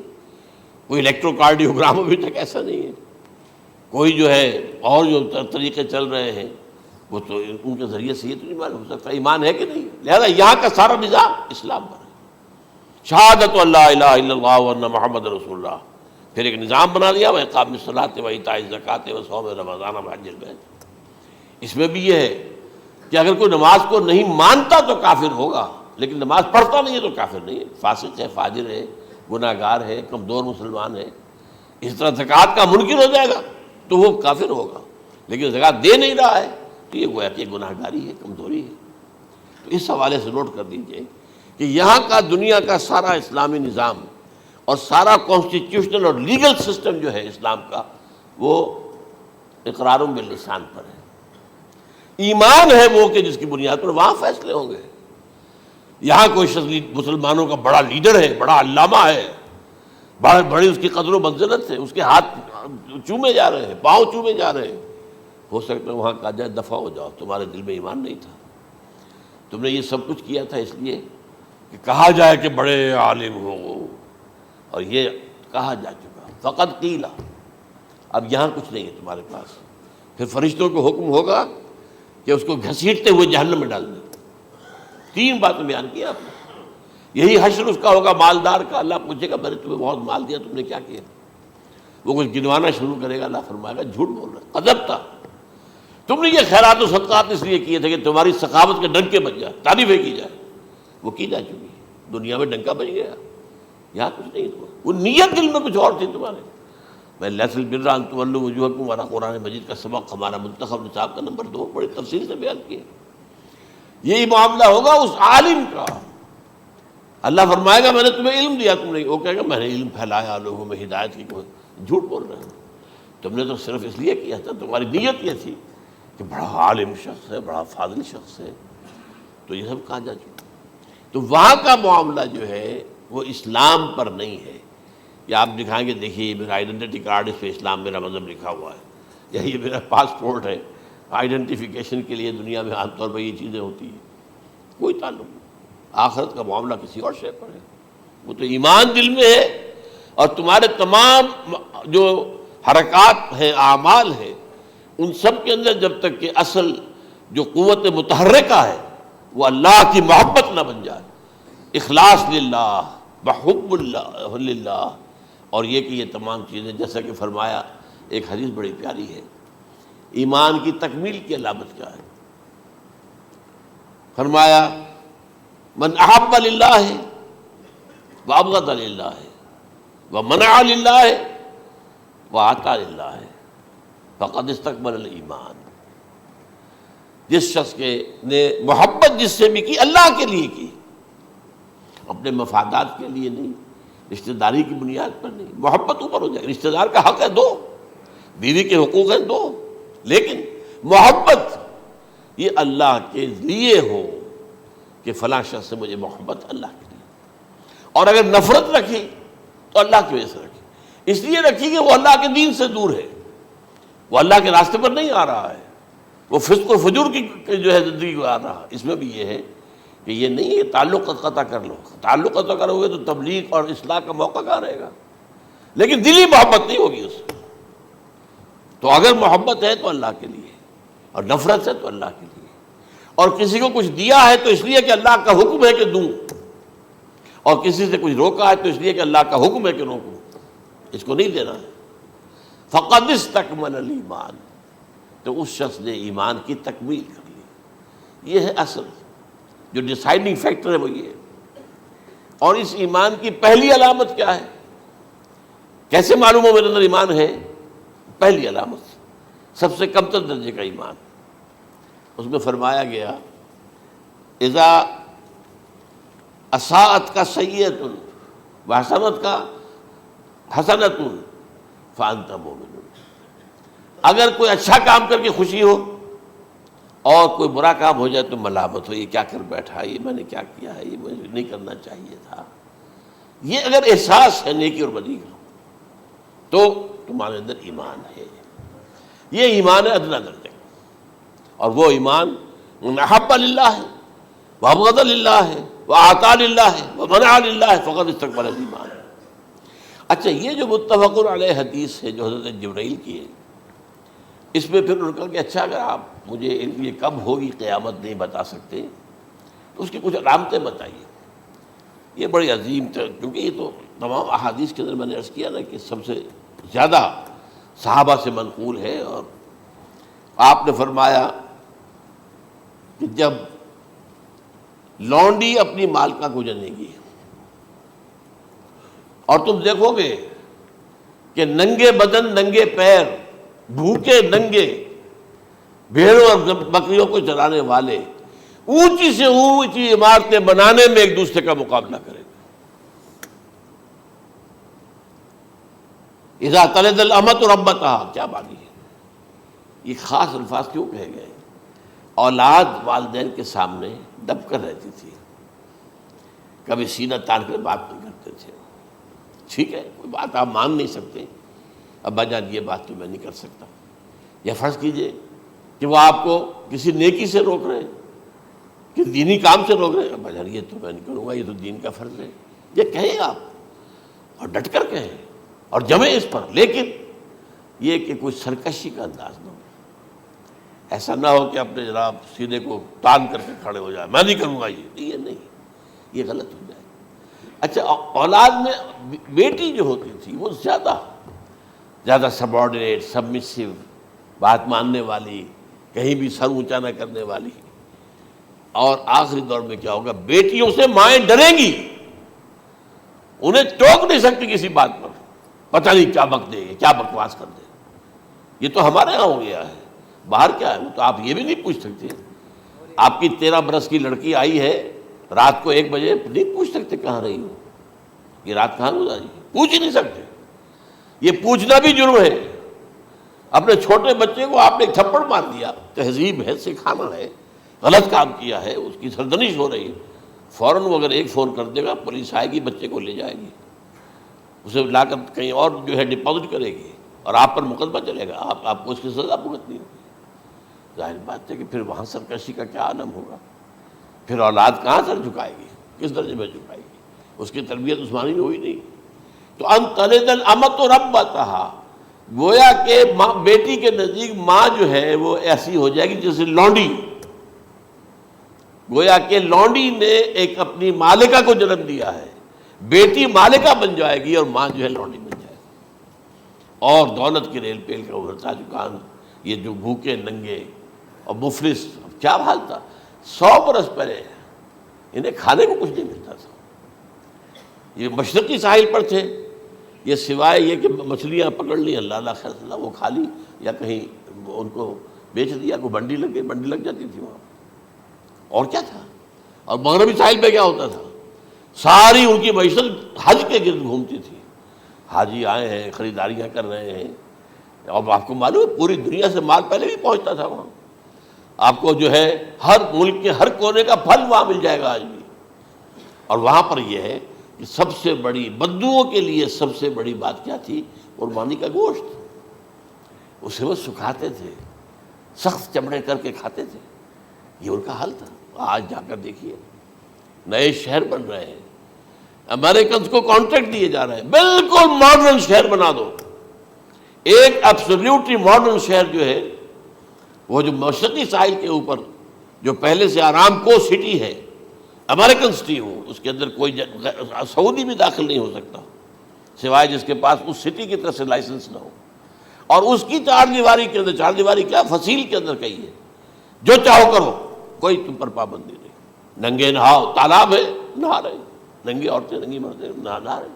کوئی الیکٹروکارڈیوگرام ابھی تک ایسا نہیں ہے، کوئی جو ہے اور جو طریقے چل رہے ہیں وہ تو ان کے ذریعے سے یہ تو نہیں معلوم ہو سکتا ایمان ہے کہ نہیں۔ لہذا یہاں کا سارا نظام اسلام پر ہے، شہادت اللہ الہ الا اللہ وان محمد رسول اللہ، پھر ایک نظام بنا دیا، وہ اقام الصلاۃ و ایتاء الزکوٰۃ و صوم رمضان و حج البیت۔ اس میں بھی یہ ہے کہ اگر کوئی نماز کو نہیں مانتا تو کافر ہوگا، لیکن نماز پڑھتا نہیں ہے تو کافر نہیں ہے، فاسق ہے، فاجر ہے، گناہ گار ہے، کمزور مسلمان ہے۔ اس طرح زکوٰۃ کا منکر ہو جائے گا تو وہ کافر ہوگا، لیکن زکوٰۃ دے نہیں رہا ہے تو یہ گویا کہ گناہ گاری ہے، کمزوری ہے۔ تو اس حوالے سے نوٹ کر دیجئے کہ یہاں کا دنیا کا سارا اسلامی نظام اور سارا کانسٹیٹیوشنل اور لیگل سسٹم جو ہے اسلام کا وہ اقرار باللسان پر ہے، ایمان ہے وہ کہ جس کی بنیاد پر وہاں فیصلے ہوں گے۔ یہاں کوئی شخص مسلمانوں کا بڑا لیڈر ہے، بڑا علامہ ہے، بڑی اس کی قدر و منزلت ہے، اس کے ہاتھ چومے جا رہے ہیں، پاؤں چومے جا رہے ہیں، ہو سکتا ہے وہاں کہا جائے دفع ہو جاؤ، تمہارے دل میں ایمان نہیں تھا، تم نے یہ سب کچھ کیا تھا اس لیے کہ کہا جائے کہ بڑے عالم ہو، اور یہ کہا جا چکا فقط قیل، اب یہاں کچھ نہیں ہے تمہارے پاس۔ پھر فرشتوں کو حکم ہوگا کہ اس کو گھسیٹتے ہوئے جہنم میں ڈال دیں۔ 3 باتیں بیان کی آپ نے، یہی حشر اس کا ہوگا مالدار کا، اللہ پوچھے گا میں نے تمہیں بہت مال دیا، تم نے کیا کیا؟ وہ کچھ گنوانا شروع کرے گا، اللہ فرمائے گا جھوٹ بول رہا، قذبت، تم نے یہ خیرات و صدقات اس لیے کیے تھے کہ تمہاری سخاوت کے ڈنکے بج جائے، تعریفیں کی جائے، وہ کی جا چکی ہے، دنیا میں ڈنکا بج گیا، یہاں کچھ نہیں، وہ نیت دل میں کچھ اور تھی تمہارے۔ میں لیس البر ان تولوا وجوہکم والا قرآن مجید کا سبق ہمارا منتخب نصاب کا نمبر 2 بڑی تفصیل سے بیان کیا۔ یہی معاملہ ہوگا اس عالم کا، اللہ فرمائے گا میں نے تمہیں علم دیا، تم نہیں، وہ کہے گا میں نے علم پھیلایا لوگوں میں ہدایت کی، کوئی جھوٹ بول رہے ہو، تم نے تو صرف اس لیے کیا تھا، تمہاری نیت یہ تھی کہ بڑا عالم شخص ہے، بڑا فاضل شخص ہے، تو یہ سب کہا جا چکا۔ تو وہاں کا معاملہ جو ہے وہ اسلام پر نہیں ہے، یا آپ دکھائیں گے دیکھیے یہ میرا آئیڈینٹی کارڈ، اس پہ اسلام میرا مذہب لکھا ہوا ہے، یا یہ میرا پاسپورٹ ہے، آئیڈینٹیفیکیشن کے لیے دنیا میں عام طور پر یہ چیزیں ہوتی ہیں، کوئی تعلق نہیں۔ آخرت کا معاملہ کسی اور شے پر ہے، وہ تو ایمان دل میں ہے، اور تمہارے تمام جو حرکات ہیں، اعمال ہیں، ان سب کے اندر جب تک کہ اصل جو قوت متحرکہ ہے وہ اللہ کی محبت نہ بن جائے، اخلاص للہ وحب اللہ للہ، اور یہ کہ یہ تمام چیزیں جیسا کہ فرمایا، ایک حدیث بڑی پیاری ہے، ایمان کی تکمیل کی علامت کیا ہے؟ فرمایا من احب للہ وابغض للہ ومنع للہ واعطى للہ فقد استکمل الایمان۔ جس شخص کے نے محبت جس سے بھی کی، اللہ کے لیے کی، اپنے مفادات کے لیے نہیں، رشتہ داری کی بنیاد پر نہیں، محبت اوپر ہو جائے، رشتہ دار کا حق ہے دو، بیوی کے حقوق ہیں دو، لیکن محبت یہ اللہ کے لیے ہو کہ فلاں شخص سے مجھے محبت اللہ کے لیے، اور اگر نفرت رکھی تو اللہ کی وجہ سے رکھی، اس لیے رکھی کہ وہ اللہ کے دین سے دور ہے، وہ اللہ کے راستے پر نہیں آ رہا ہے، وہ فسق و فجور کی جو ہے زندگی کو آ رہا۔ اس میں بھی یہ ہے کہ یہ نہیں ہے تعلق قطع کر لو، تعلق قطع کرو گے تو تبلیغ اور اصلاح کا موقع کہاں رہے گا، لیکن دلی محبت نہیں ہوگی اس سے۔ تو اگر محبت ہے تو اللہ کے لیے، اور نفرت ہے تو اللہ کے لیے، اور کسی کو کچھ دیا ہے تو اس لیے کہ اللہ کا حکم ہے کہ دوں، اور کسی سے کچھ روکا ہے تو اس لیے کہ اللہ کا حکم ہے کہ روکوں، اس کو نہیں دینا ہے۔ فقد استکمل الایمان، تو اس شخص نے ایمان کی تکمیل کر لی۔ یہ ہے اصل جو ڈیسائیڈنگ فیکٹر ہے، وہ یہ ہے۔ اور اس ایمان کی پہلی علامت کیا ہے؟ کیسے معلوم ہو میرے اندر ایمان ہے؟ پہلی علامت سب سے کم تر درجے کا ایمان، اس میں فرمایا گیا اذا اساءت کا سیئۃ وحسنت کا حسنۃ فانت مومن، اگر کوئی اچھا کام کر کے خوشی ہو اور کوئی برا کام ہو جائے تو ملامت ہو، یہ کیا کر بیٹھا، یہ میں نے کیا کیا ہے، یہ مجھے نہیں کرنا چاہیے تھا، یہ اگر احساس ہے نیکی اور بدی کا تو تمہارے اندر ایمان ہے۔ یہ ایمان ہے ادنا درجے کا، اور وہ ایمان من احب للہ ہے وابغض للہ ہے واعطى للہ ہے ومنع للہ ہے فقد استکمل الایمان۔ اچھا، یہ جو متفق علیہ حدیث ہے جو حضرت جبرائیل کی ہے، اس میں پھر انہوں نے کہا کہ اچھا اگر آپ مجھے یہ کب ہوگی قیامت نہیں بتا سکتے تو اس کی کچھ علامتیں بتائیے۔ یہ بڑی عظیم تھا، کیونکہ یہ تو تمام احادیث کے اندر میں نے عرض کیا نا کہ سب سے زیادہ صحابہ سے منقول ہے، اور آپ نے فرمایا کہ جب لونڈی اپنی مالکہ کو جنے گی اور تم دیکھو گے کہ ننگے بدن ننگے پیر بھوکے ننگے بھیڑوں اور بکریوں کو چلانے والے اونچی سے اونچی عمارتیں بنانے میں ایک دوسرے کا مقابلہ کریں گے۔ اذا تلد الامۃ ربتها، کیا بات ہے، یہ خاص الفاظ کیوں کہے گئے؟ اولاد والدین کے سامنے دب کر رہتی تھی، کبھی سینہ تان کر بات نہیں کرتے تھے، ٹھیک ہے کوئی بات آپ مان نہیں سکتے، ابا جان یہ بات تو میں نہیں کر سکتا، یا فرض کیجئے کہ وہ آپ کو کسی نیکی سے روک رہے ہیں، کہ دینی کام سے روک رہے ہیں، ابا جان یہ تو میں نہیں کروں گا، یہ تو دین کا فرض ہے، یہ کہیں آپ اور ڈٹ کر کہیں اور جمیں اس پر، لیکن یہ کہ کوئی سرکشی کا انداز نہ ہو، ایسا نہ ہو کہ اپنے جناب سینے کو تان کر کے کھڑے ہو جائے، میں نہیں کروں گا، یہ نہیں، یہ غلط ہو جائے۔ اچھا، اولاد میں بیٹی جو ہوتی تھی وہ زیادہ سبارڈینیٹ، سبمسیو، بات ماننے والی، کہیں بھی سر اونچا نہ کرنے والی، اور آخری دور میں کیا ہوگا، بیٹیوں سے مائیں ڈریں گی، انہیں ٹوک نہیں سکتی کسی بات پر، پتہ نہیں کیا بک دے گی، کیا بکواس کر دے گی۔ یہ تو ہمارے ہاں ہو گیا ہے، باہر کیا ہے وہ تو آپ یہ بھی نہیں پوچھ سکتے، آپ کی 13 برس کی لڑکی آئی ہے رات کو 1 بجے، نہیں پوچھ سکتے کہاں رہی ہو، یہ رات کہاں گزاری، پوچھ ہی نہیں سکتے، یہ پوچھنا بھی جرم ہے۔ اپنے چھوٹے بچے کو آپ نے ایک تھپڑ مار دیا، تہذیب ہے، سکھانا ہے، غلط کام کیا ہے، اس کی سرزنش ہو رہی ہے، فوراً وہ اگر ایک فون کر دے گا پولیس آئے گی، بچے کو لے جائے گی، اسے لا کر کہیں اور جو ہے ڈپازٹ کرے گی، اور آپ پر مقدمہ چلے گا، آپ کو اس کی سزا بھگتنی ہوگی۔ ظاہر بات ہے کہ پھر وہاں سرکشی کا کیا عالم ہوگا، پھر اولاد کہاں سر جھکائے گی، کس درجے میں جھکائے گی، اس کی تربیت عثمانی میں ہوئی نہیں۔ تو ان تلد الامۃ ربتہا، گویا کہ بیٹی کے نزدیک ماں جو ہے وہ ایسی ہو جائے گی جیسے لونڈی، گویا کہ لونڈی نے ایک اپنی مالکہ کو جنم دیا ہے، بیٹی مالکہ بن جائے گی اور ماں جو ہے لونڈی بن جائے گی، اور دولت کی ریل پیل کا ابھرتا دکان، یہ جو بھوکے ننگے اور مفلس، کیا حال تھا 100 برس پہلے، انہیں کھانے کو کچھ نہیں ملتا تھا۔ یہ مشرقی ساحل پر تھے، یہ سوائے یہ کہ مچھلیاں پکڑ لی، اللہ خیر اللہ وہ کھا لی، یا کہیں ان کو بیچ دیا، کوئی بنڈی لگ گئی، بنڈی لگ جاتی تھی وہاں، اور کیا تھا۔ اور مغربی ساحل پہ کیا ہوتا تھا، ساری ان کی معیشت حج کے گرد گھومتی تھی، حاجی آئے ہیں، خریداریاں کر رہے ہیں، اور آپ کو معلوم ہے پوری دنیا سے مال پہلے بھی پہنچتا تھا وہاں، آپ کو جو ہے ہر ملک کے ہر کونے کا پھل وہاں مل جائے گا آج بھی۔ اور وہاں پر یہ ہے کہ سب سے بڑی بدوؤں کے لیے سب سے بڑی بات کیا تھی، قربانی کا گوشت، اسے وہ سکھاتے تھے، سخت چمڑے کر کے کھاتے تھے، یہ ان کا حل تھا۔ آج جا کر دیکھیے نئے شہر بن رہے ہیں، امریکنز کو کانٹریکٹ دیے جا رہے ہیں، بالکل ماڈرن شہر بنا دو، ایک ایبسلیوٹلی ماڈرن شہر جو ہے وہ جو مشرقی ساحل کے اوپر جو پہلے سے آرام کو سٹی ہے، امریکن سٹی ہو، اس کے اندر کوئی سعودی بھی داخل نہیں ہو سکتا سوائے جس کے پاس اس سٹی کی طرف سے لائسنس نہ ہو، اور اس کی چار دیواری کے اندر، چار دیواری کیا فصیل کے اندر کہی ہے، جو چاہو کرو، کوئی تم پر پابندی نہیں، ننگے نہاؤ، تالاب ہے نہا رہے، ننگی عورتیں ننگی مردیں نہا رہے،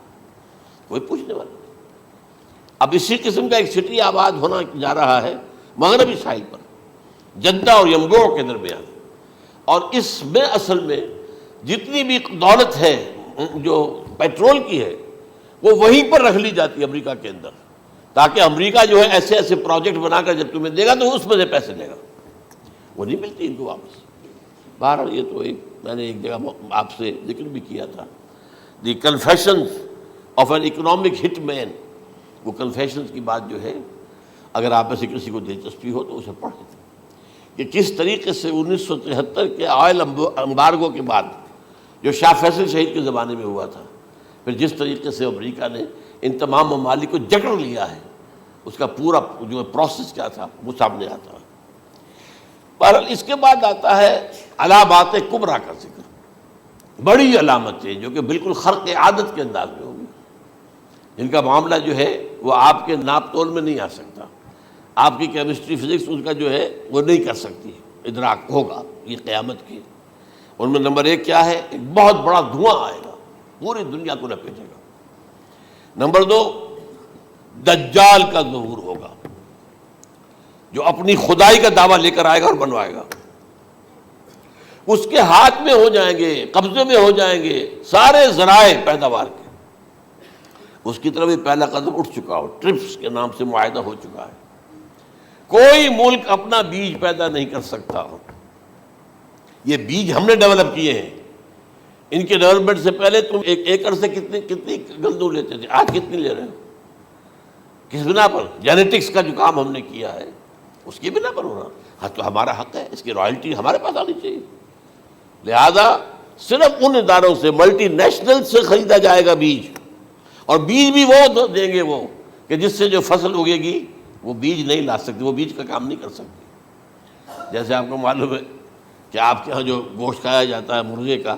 کوئی پوچھنے والا نہیں۔ اب اسی قسم کا ایک سٹی آباد ہونا جا رہا ہے مغربی ساحل پر، جدہ اور ینبوع کے درمیان، اور اس میں اصل میں جتنی بھی دولت ہے جو پیٹرول کی ہے وہ وہیں پر رکھ لی جاتی ہے امریکہ کے اندر، تاکہ امریکہ جو ہے ایسے ایسے پروجیکٹ بنا کر جب تمہیں دے گا تو اس میں سے پیسے لے گا، وہ نہیں ملتی ان کو واپس۔ بہرحال یہ تو میں نے ایک جگہ آپ سے ذکر بھی کیا تھا، دی کنفیشنز آف این اکنامک ہٹ مین، وہ کنفیشنز کی بات جو ہے اگر آپ میں سے کسی کو دلچسپی ہو تو اسے پڑھیں کہ کس طریقے سے 1973 کے آئل امبارگو کے بعد جو شاہ فیصل شہید کے زمانے میں ہوا تھا، پھر جس طریقے سے امریکہ نے ان تمام ممالک کو جکڑ لیا ہے، اس کا پورا جو پروسیس کیا تھا وہ سامنے آتا ہے۔ بہرحال اس کے بعد آتا ہے علامات کبریٰ کا ذکر، بڑی علامتیں جو کہ بالکل خرق عادت کے انداز میں ہوگی، جن کا معاملہ جو ہے وہ آپ کے ناپ تول میں نہیں آ سکتا، آپ کی کیمسٹری فزکس اس کا جو ہے وہ نہیں کر سکتی، ادراک ہوگا یہ قیامت کی۔ ان میں نمبر 1 کیا ہے، ایک بہت بڑا دھواں آئے گا، پوری دنیا کو لپیٹے گا۔ نمبر 2 دجال کا ظہور ہوگا، جو اپنی خدائی کا دعویٰ لے کر آئے گا اور بنوائے گا، اس کے ہاتھ میں ہو جائیں گے، قبضے میں ہو جائیں گے سارے ذرائع پیداوار کے، اس کی طرف بھی پہلا قدم اٹھ چکا ہو، ٹرپس کے نام سے معاہدہ ہو چکا ہے، کوئی ملک اپنا بیج پیدا نہیں کر سکتا، یہ بیج ہم نے ڈیولپ کیے ہیں، ان کے ڈیولپمنٹ سے پہلے تم ایک ایکڑ سے کتنی گندم لیتے تھے، آج کتنی لے رہے ہو، کس بنا پر؟ جینیٹکس کا جو کام ہم نے کیا ہے اس کی بنا پر ہو رہا، ہاں تو ہمارا حق ہے، اس کی رائلٹی ہمارے پاس آنی چاہیے، لہذا صرف ان اداروں سے ملٹی نیشنل سے خریدا جائے گا بیج، اور بیج بھی وہ دیں گے وہ کہ جس سے جو فصل اگے گی وہ بیج نہیں لا سکتی، وہ بیج کا کام نہیں کر سکتی۔ جیسے آپ کو معلوم ہے کہ آپ کے ہاں جو گوشت کھایا جاتا ہے مرغے کا،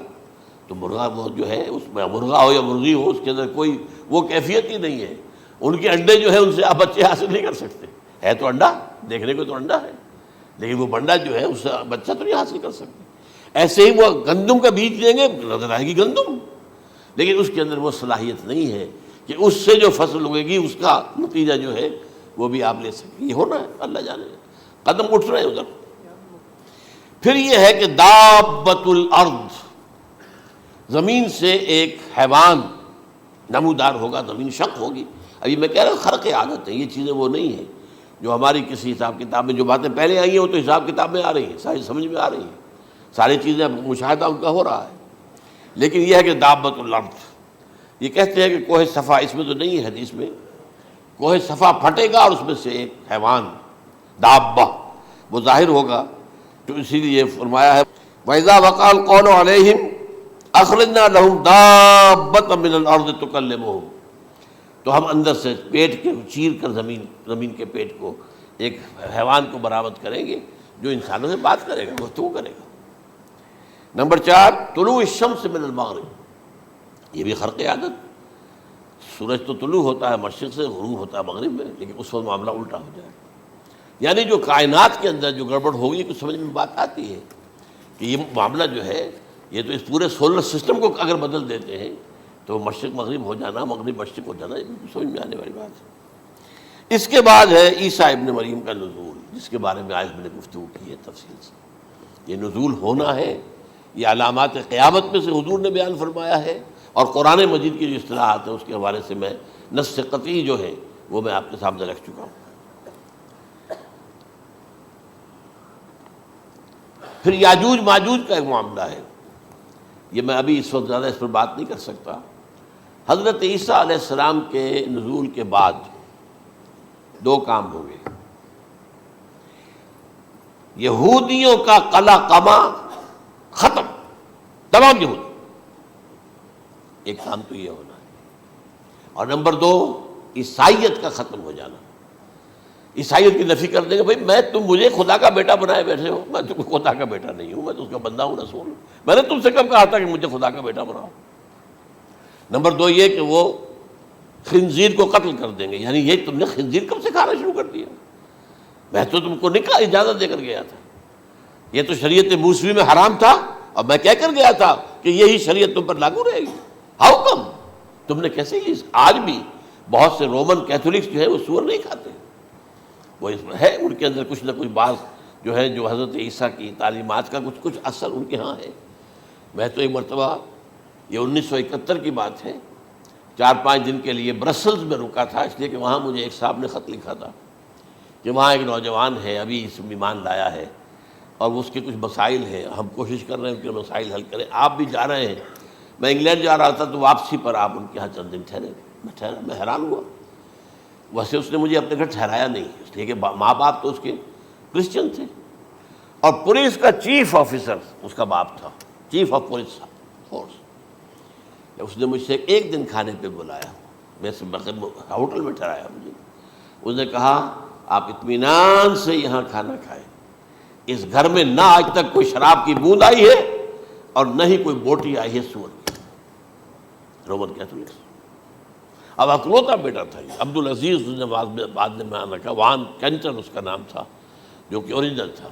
تو مرغا وہ جو ہے اس میں مرغا ہو یا مرغی ہو، اس کے اندر کوئی وہ کیفیت ہی نہیں ہے، ان کے انڈے جو ہے ان سے آپ بچے حاصل نہیں کر سکتے، ہے تو انڈا، دیکھنے کو تو انڈا ہے لیکن وہ بنڈا جو ہے اس سے بچہ تو نہیں حاصل کر سکتے۔ ایسے ہی وہ گندم کا بیج دیں گے، نظر آئے گی گندم، لیکن اس کے اندر وہ صلاحیت نہیں ہے کہ اس سے جو فصل اگے گی اس کا نتیجہ جو ہے وہ بھی آپ لے سکیں۔ یہ ہونا ہے، اللہ جانے، قدم اٹھ رہے ہیں ادھر۔ پھر یہ ہے کہ دابۃ الارض، زمین سے ایک حیوان نمودار ہوگا، زمین شق ہوگی۔ ابھی میں کہہ رہا ہوں خرق عادت ہے، یہ چیزیں وہ نہیں ہیں جو ہماری کسی حساب کتاب میں جو باتیں پہلے آئی ہیں وہ تو حساب کتاب میں آ رہی ہیں، ساری سمجھ میں آ رہی ہیں، ساری چیزیں مشاہدہ ان کا ہو رہا ہے، لیکن یہ ہے کہ دابۃ الارض، یہ کہتے ہیں کہ کوہ صفا، اس میں تو نہیں ہے حدیث میں، کوہ صفا پھٹے گا اور اس میں سے ایک حیوان دابہ وہ ظاہر ہوگا، تو اسی لیے فرمایا ہے وَإِذَا وَقَعَ الْقَوْلُ عَلَيْهِمْ أَخْرَجْنَا لَهُمْ دَابَّةً مِّنَ الْأَرْضِ تُكَلِّمُهُمْ، تو ہم اندر سے پیٹ کے چیر کر زمین کے پیٹ کو ایک حیوان کو برآمد کریں گے جو انسانوں سے بات کرے گا، گفتگو کرے گا۔ نمبر 4 طلوع الشمس من المغرب، یہ بھی خرق عادت، سورج تو طلوع ہوتا ہے مشرق سے، غروب ہوتا ہے مغرب میں، لیکن اس وقت معاملہ الٹا ہو جائے، یعنی جو کائنات کے اندر جو گڑبڑ ہوگی کچھ سمجھ میں بات آتی ہے کہ یہ معاملہ جو ہے یہ تو اس پورے سولر سسٹم کو اگر بدل دیتے ہیں تو مشرق مغرب ہو جانا، مغرب مشرق ہو جانا، یہ سمجھ میں آنے والی بات ہے۔ اس کے بعد ہے عیسیٰ ابن مریم کا نزول، جس کے بارے میں آج میں نے گفتگو کی ہے تفصیل سے۔ یہ نزول ہونا ہے، یہ علامات قیامت میں سے حضور نے بیان فرمایا ہے، اور قرآن مجید کی جو اصطلاحات ہیں اس کے حوالے سے میں نص قطعی جو ہے وہ میں آپ کے سامنے رکھ چکا ہوں۔ پھر یاجوج ماجوج کا ایک معاملہ ہے، یہ میں ابھی اس وقت زیادہ اس پر بات نہیں کر سکتا۔ حضرت عیسیٰ علیہ السلام کے نزول کے بعد 2 کام ہوں گے، یہودیوں کا قلع قمع ختم، تمام یہود، ایک کام تو یہ ہونا ہے، اور نمبر 2 عیسائیت کا ختم ہو جانا۔ عیسائیت کی نفی کر دیں گے، بھائی تم مجھے خدا کا بیٹا بنائے بیٹھے ہو، میں تم خدا کا بیٹا نہیں ہوں، میں تو اس کا بندہ ہوں، رسول ہوں، میں نے تم سے کب کہا تھا کہ مجھے خدا کا بیٹا بناؤ۔ نمبر 2 یہ کہ وہ خنزیر کو قتل کر دیں گے، یعنی یہ تم نے خنزیر کب سے کھانا شروع کر دیا، میں تو تم کو نکاح اجازت دے کر گیا تھا، یہ تو شریعت موسوی میں حرام تھا، اور میں کہہ کر گیا تھا کہ یہی شریعت تم پر لاگو رہے گی، ہاؤ کم تم نے کیسے یہ؟ آج بھی بہت سے رومن کیتھولکس جو ہے وہ سور نہیں کھاتے، وہ اس میں ہے ان کے اندر کچھ نہ کچھ بات جو ہے جو حضرت عیسیٰ کی تعلیمات کا کچھ اثر ان کے ہاں ہے۔ میں تو ایک مرتبہ، یہ 1971 کی بات ہے، 4-5 دن کے لیے برسلز میں رکا تھا، اس لیے کہ وہاں مجھے ایک صاحب نے خط لکھا تھا کہ وہاں ایک نوجوان ہے، ابھی اس ایمان لایا ہے، اور اس کے کچھ مسائل ہیں، ہم کوشش کر رہے ہیں ان کے مسائل حل کریں، آپ بھی جا رہے ہیں۔ میں انگلینڈ جا رہا تھا تو واپسی پر آپ ان کے یہاں چند دن ٹھہرے، میں حیران ہوا، ویسے اس نے مجھے اپنے گھر ٹھہرایا نہیں، اس لیے کہ ماں باپ تو اس کے کرسچن تھے، اور پولیس کا چیف آفیسر اس کا باپ تھا، چیف آف پولیس فورس۔ اس نے مجھ سے 1 دن کھانے پہ بلایا، میں سے ہوٹل میں ٹھہرایا مجھے، اس نے کہا آپ اطمینان سے یہاں کھانا کھائیں، اس گھر میں نہ آج تک کوئی شراب کی بوند آئی ہے اور نہ ہی کوئی بوٹی آئی ہے سور کی۔ رومن کیتھولکس، اب اکلوتا بیٹا تھا یہ، عبدالعزیز اس نے بعد میں نام رکھا، وان کینٹر اس کا نام تھا جو کہ اوریجنل تھا،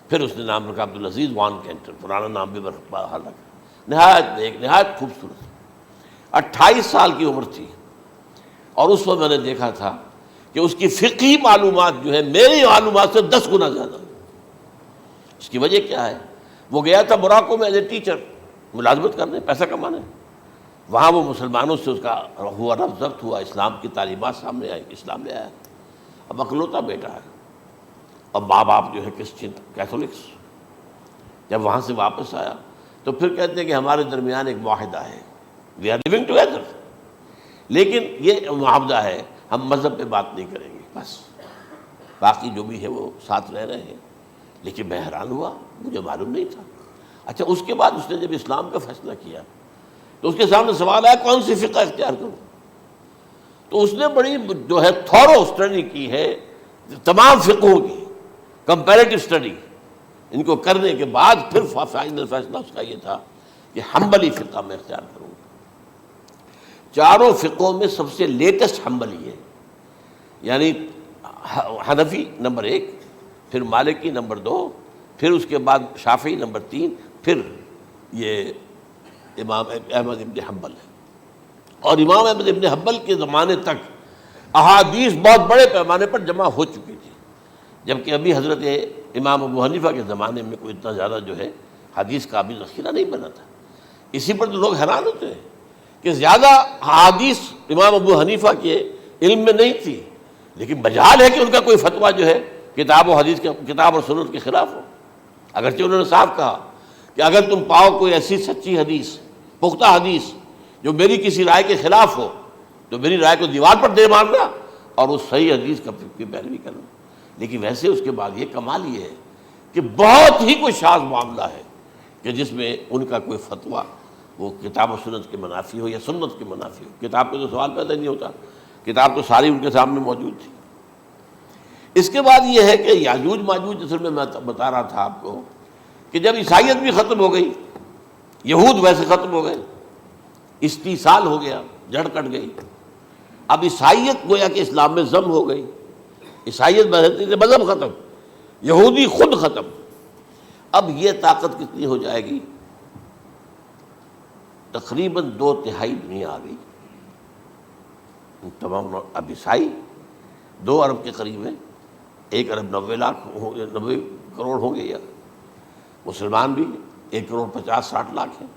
پھر اس نے نام رکھا عبدالعزیز وان کینٹر، پرانا نام بھی بہرحال رکھا۔ نہایت خوبصورت، 28 سال کی عمر تھی، اور اس وقت میں نے دیکھا تھا کہ اس کی فقہی معلومات جو ہے میری معلومات سے 10 گنا زیادہ۔ اس کی وجہ کیا ہے؟ وہ گیا تھا موراکو میں ایز اے ٹیچر ملازمت کرنے، پیسہ کمانے، وہاں وہ مسلمانوں سے اس کا ہوا ربط ضبط ہوا، اسلام کی تعلیمات سامنے آئی، اسلام لے آیا، اب اکلوتا بیٹا ہے، اور ماں باپ جو ہے کرسچن کیتھولکس۔ جب وہاں سے واپس آیا تو پھر کہتے ہیں کہ ہمارے درمیان ایک معاہدہ ہے، وی آر لیونگ ٹوگیدر، لیکن یہ معاہدہ ہے ہم مذہب پہ بات نہیں کریں گے، بس باقی جو بھی ہے وہ ساتھ رہ رہے ہیں۔ لیکن میں حیران ہوا، مجھے معلوم نہیں تھا۔ اچھا، اس کے بعد اس نے جب اسلام کا فیصلہ کیا تو اس کے سامنے سوال آیا کون سی فقہ اختیار کروں، تو اس نے بڑی جو ہے تھورو اسٹڈی کی ہے تمام فقہوں کی، کمپیریٹو اسٹڈی، ان کو کرنے کے بعد پھر فائنل فیصلہ اس کا یہ تھا کہ حنبلی فقہ میں اختیار کروں گا۔ 4 فقہوں میں سب سے لیٹسٹ حنبلی ہے، یعنی حنفی نمبر 1، پھر مالکی نمبر 2، پھر اس کے بعد شافعی نمبر 3، پھر یہ امام احمد ابن حنبل ہے۔ اور امام احمد ابن حنبل کے زمانے تک احادیث بہت بڑے پیمانے پر جمع ہو چکی تھی، جبکہ ابھی حضرت امام ابو حنیفہ کے زمانے میں کوئی اتنا زیادہ جو ہے حدیث کا بھی ذخیرہ نہیں بنا تھا۔ اسی پر تو لوگ حیران ہوتے ہیں کہ زیادہ حدیث امام ابو حنیفہ کے علم میں نہیں تھی، لیکن مجال ہے کہ ان کا کوئی فتویٰ جو ہے کتاب و حدیث کے، کتاب اور سنت کے خلاف ہو، اگرچہ انہوں نے صاف کہا کہ اگر تم پاؤ کوئی ایسی سچی حدیث، پختہ حدیث جو میری کسی رائے کے خلاف ہو تو میری رائے کو دیوار پر دے مارنا اور اس صحیح حدیث کی پیروی کرنا۔ لیکن ویسے اس کے بعد یہ کمال یہ ہے کہ بہت ہی کوئی شاذ معاملہ ہے کہ جس میں ان کا کوئی فتویٰ وہ کتاب و سنت کے منافی ہو یا سنت کے منافی ہو۔ کتاب پہ تو سوال پیدا نہیں ہوتا، کتاب تو ساری ان کے سامنے موجود تھی۔ اس کے بعد یہ ہے کہ یاجوج ماجوج، جس میں بتا رہا تھا آپ کو کہ جب عیسائیت بھی ختم ہو گئی، یہود ویسے ختم ہو گئے، استیصال ہو گیا، جڑ کٹ گئی، اب عیسائیت گویا کہ اسلام میں ضم ہو گئی، عیسائیت مذہب ختم، یہودی خود ختم، اب یہ طاقت کتنی ہو جائے گی؟ تقریباً 2/3 دنیا آ گئی، تمام اب عیسائی 2 ارب کے قریب ہیں، 1 ارب 90 کروڑ ہوں گے، یا مسلمان بھی 1 کروڑ 50-60 لاکھ ہیں،